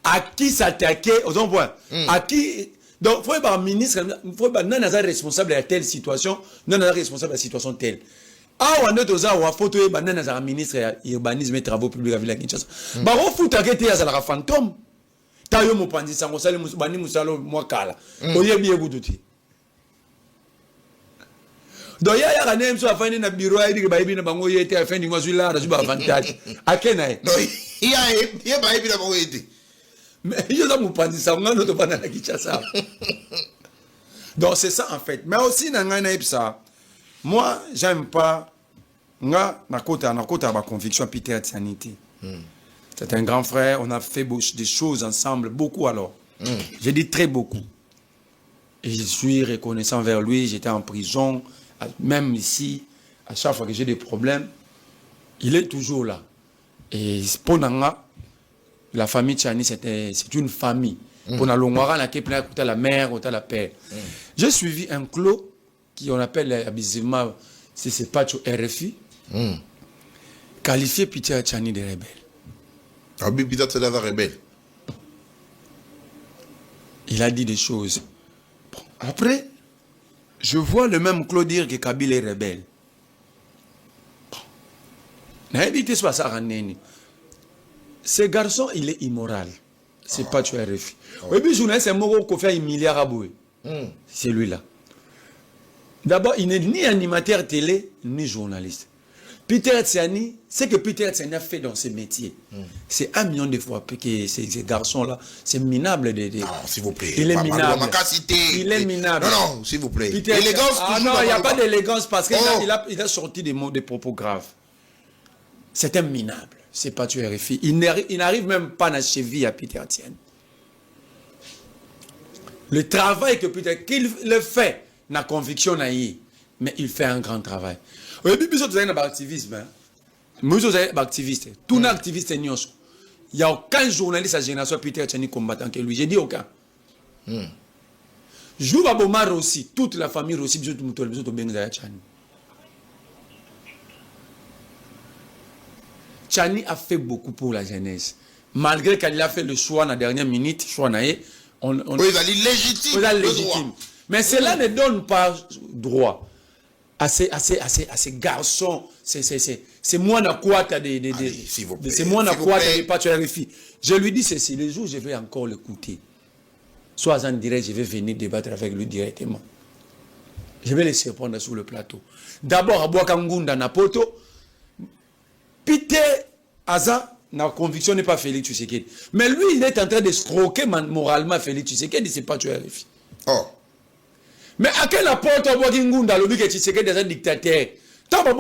à qui s'attaquer, aux emplois, à qui. Donc, il faut être un ministre, il faut être un responsable de telle situation, non responsable de la situation telle. Ah, on a photo, un ministre urbanisme et travaux publics à Villa Kinshasa. Bah, on fout à qui t'es à la fantôme. Tu tayo mopandi sango sali bani musalo mwakala oyebi ekututi donc ya quand même so afani na bureau ya dire bayebi na bango yete afani ngwa zula ra zuba avantage akena e non ya bayebi na bango yete mais yo za mopandi sango ngano to bana na kichasa donc c'est ça en fait mais aussi na ngana ipsa moi j'aime pas nga nakota ba conviction Peter Tianiti. C'est un grand frère, on a fait des choses ensemble, beaucoup alors. J'ai dit très beaucoup. Et je suis reconnaissant vers lui, j'étais en prison, même ici, à chaque fois que j'ai des problèmes, il est toujours là. Et pour Nanga, la famille Tchani, c'est une famille. Pour Nalongwara, la mère, la père. J'ai suivi un clos qui on appelle abusivement, c'est pas RFI, qualifié Peter Tchani de rebelle. Ah, Peter Tchani de rebelle. Il a dit des choses. Bon, après, je vois le même Claude dire que Kabila est rebelle. Ce garçon, il est immoral. C'est pas tu RFI. Oui, puis journaliste, c'est Moro qui fait un milliard à bouer. C'est lui-là. D'abord, il n'est ni animateur télé, ni journaliste. Peter Tchani, ce que Peter Tchani a fait dans ce métier, c'est 1 million de fois que ces garçons-là, c'est minable. Non, s'il vous plaît. Il est minable. Il est minable. Non, s'il vous plaît. Élégance. Ah non, il n'y a pas d'élégance parce qu'il a sorti des mots, des propos graves. C'est un minable. C'est pas tu RFI. Il n'arrive même pas à la cheville à Peter Tchani. Le travail que Peter, qu'il le fait, na conviction naïe, mais il fait un grand travail. Oui, puis vous avez un activisme. Vous avez un activiste. Tout activiste est nyos. Il n'y a aucun journaliste à génération Peter Tchani combattant que lui. J'ai dit aucun. Jou Babomar aussi, toute la famille aussi, bisous tout Bengzaya Tchani. Tchani a fait beaucoup pour la jeunesse. Malgré qu'il a fait le choix dans la dernière minute, choix naïe, oui, il a dit légitime. Mais cela ne donne pas droit à ces garçons. C'est moi na quoi t'as c'est moi na quoi t'as pas tu RFI. Je lui dis ceci, le jour où je vais encore l'écouter, soit en direct, je vais venir débattre avec lui directement. Je vais laisser prendre sur le plateau. D'abord, à Boakangunda Napoto, Peter Aza, la conviction n'est pas Félix Tshisekedi. Mais lui, il est en train de escroquer moralement Félix Tshisekedi, c'est pas tu RFI. Oh. Mais à quel apport tu as Boakangunda, le but que Tshisekedi est un dictateur? T'as pas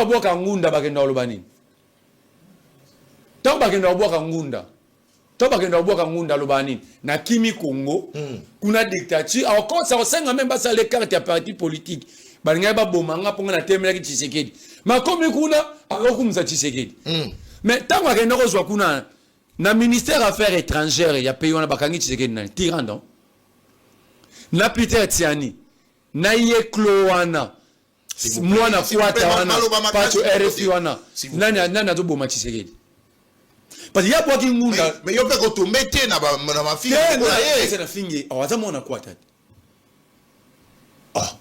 Boakangunda, Bakenda Olobani. T'as pas Boakangunda. T'as pas Boakangunda Olobani. Na Kimi Congo, kuna dictature. Encore, ça ressemble même pas à l'écart de parti politique. Balingaba Bomanga pour la témoin qui Tshisekedi. Mais comme kuna, alors comme ça Tshisekedi. Mais tant que nous reçoit kuna, na ministère affaires étrangères, il y a payé on a bakangi Tshisekedi na tirando. Na Peter Tchani, na Yekloana, moi na Fuata wana, pas tu RFI wana, nana to boma Tshisekedi. Parce qu'il y a pas qui ngunda. Mais yo peut ko mettre na ma fille. C'est la fingi. Awaza mona kwa tata. Ah.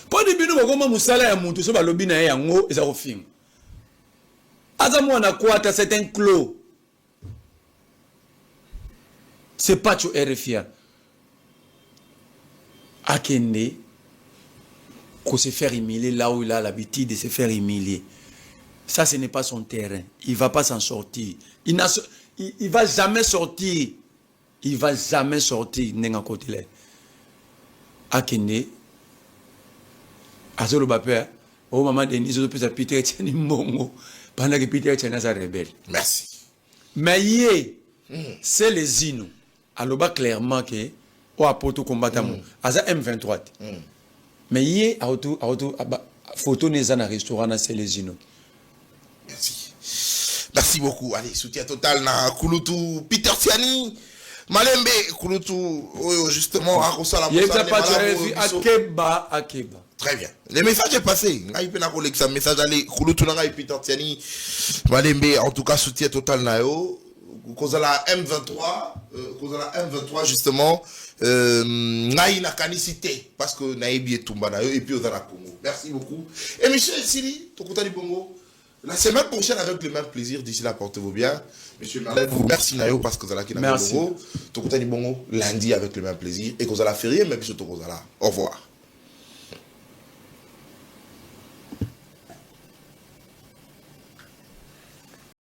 Pas de bino bakoma musala ya muntu so balobi na yango eza ko film. Aza mona kwa tata c'est un clos. C'est pas tu RFI. Akende qu'on se faire humilier là où il a l'habitude de se faire humilier. Ça, ce n'est pas son terrain. Il ne va pas s'en sortir. Il ne va jamais sortir. Il ne va jamais sortir. Nenga côté Akende. Azolo Bapé. Au moment de Nizo de Peter Tchani Mbongo. Pendant que Peter Tchani est rebelle. Merci. Mais c'est les Zino. Alors, clairement que. Ou à Poto combattant. Aza M23. Mais hier, photo n'est pas un restaurant, c'est les Zino. Merci. Merci beaucoup. Allez, soutien total na Kulutu Peter Tchani. Malembe Kulutu, justement, à Rosala. Akeba. Très bien. Le message est passé. Le message allez Kulutu na Peter Tchani. Malembe, en tout cas, soutien total na yo. Cause la M23, justement, naï na canicité parce que naïbi et tumba na yo et puis aux Congo. Merci beaucoup. Et Michel Sili, Tokutani Bongo. La semaine prochaine, avec le même plaisir, d'ici là, portez-vous bien. Monsieur Marlène, vous merci Nayo parce que vous allez là. Merci. Lundi avec le même plaisir. Et que vous allez faire rien, mais puis surtout que vous allez là. Au revoir.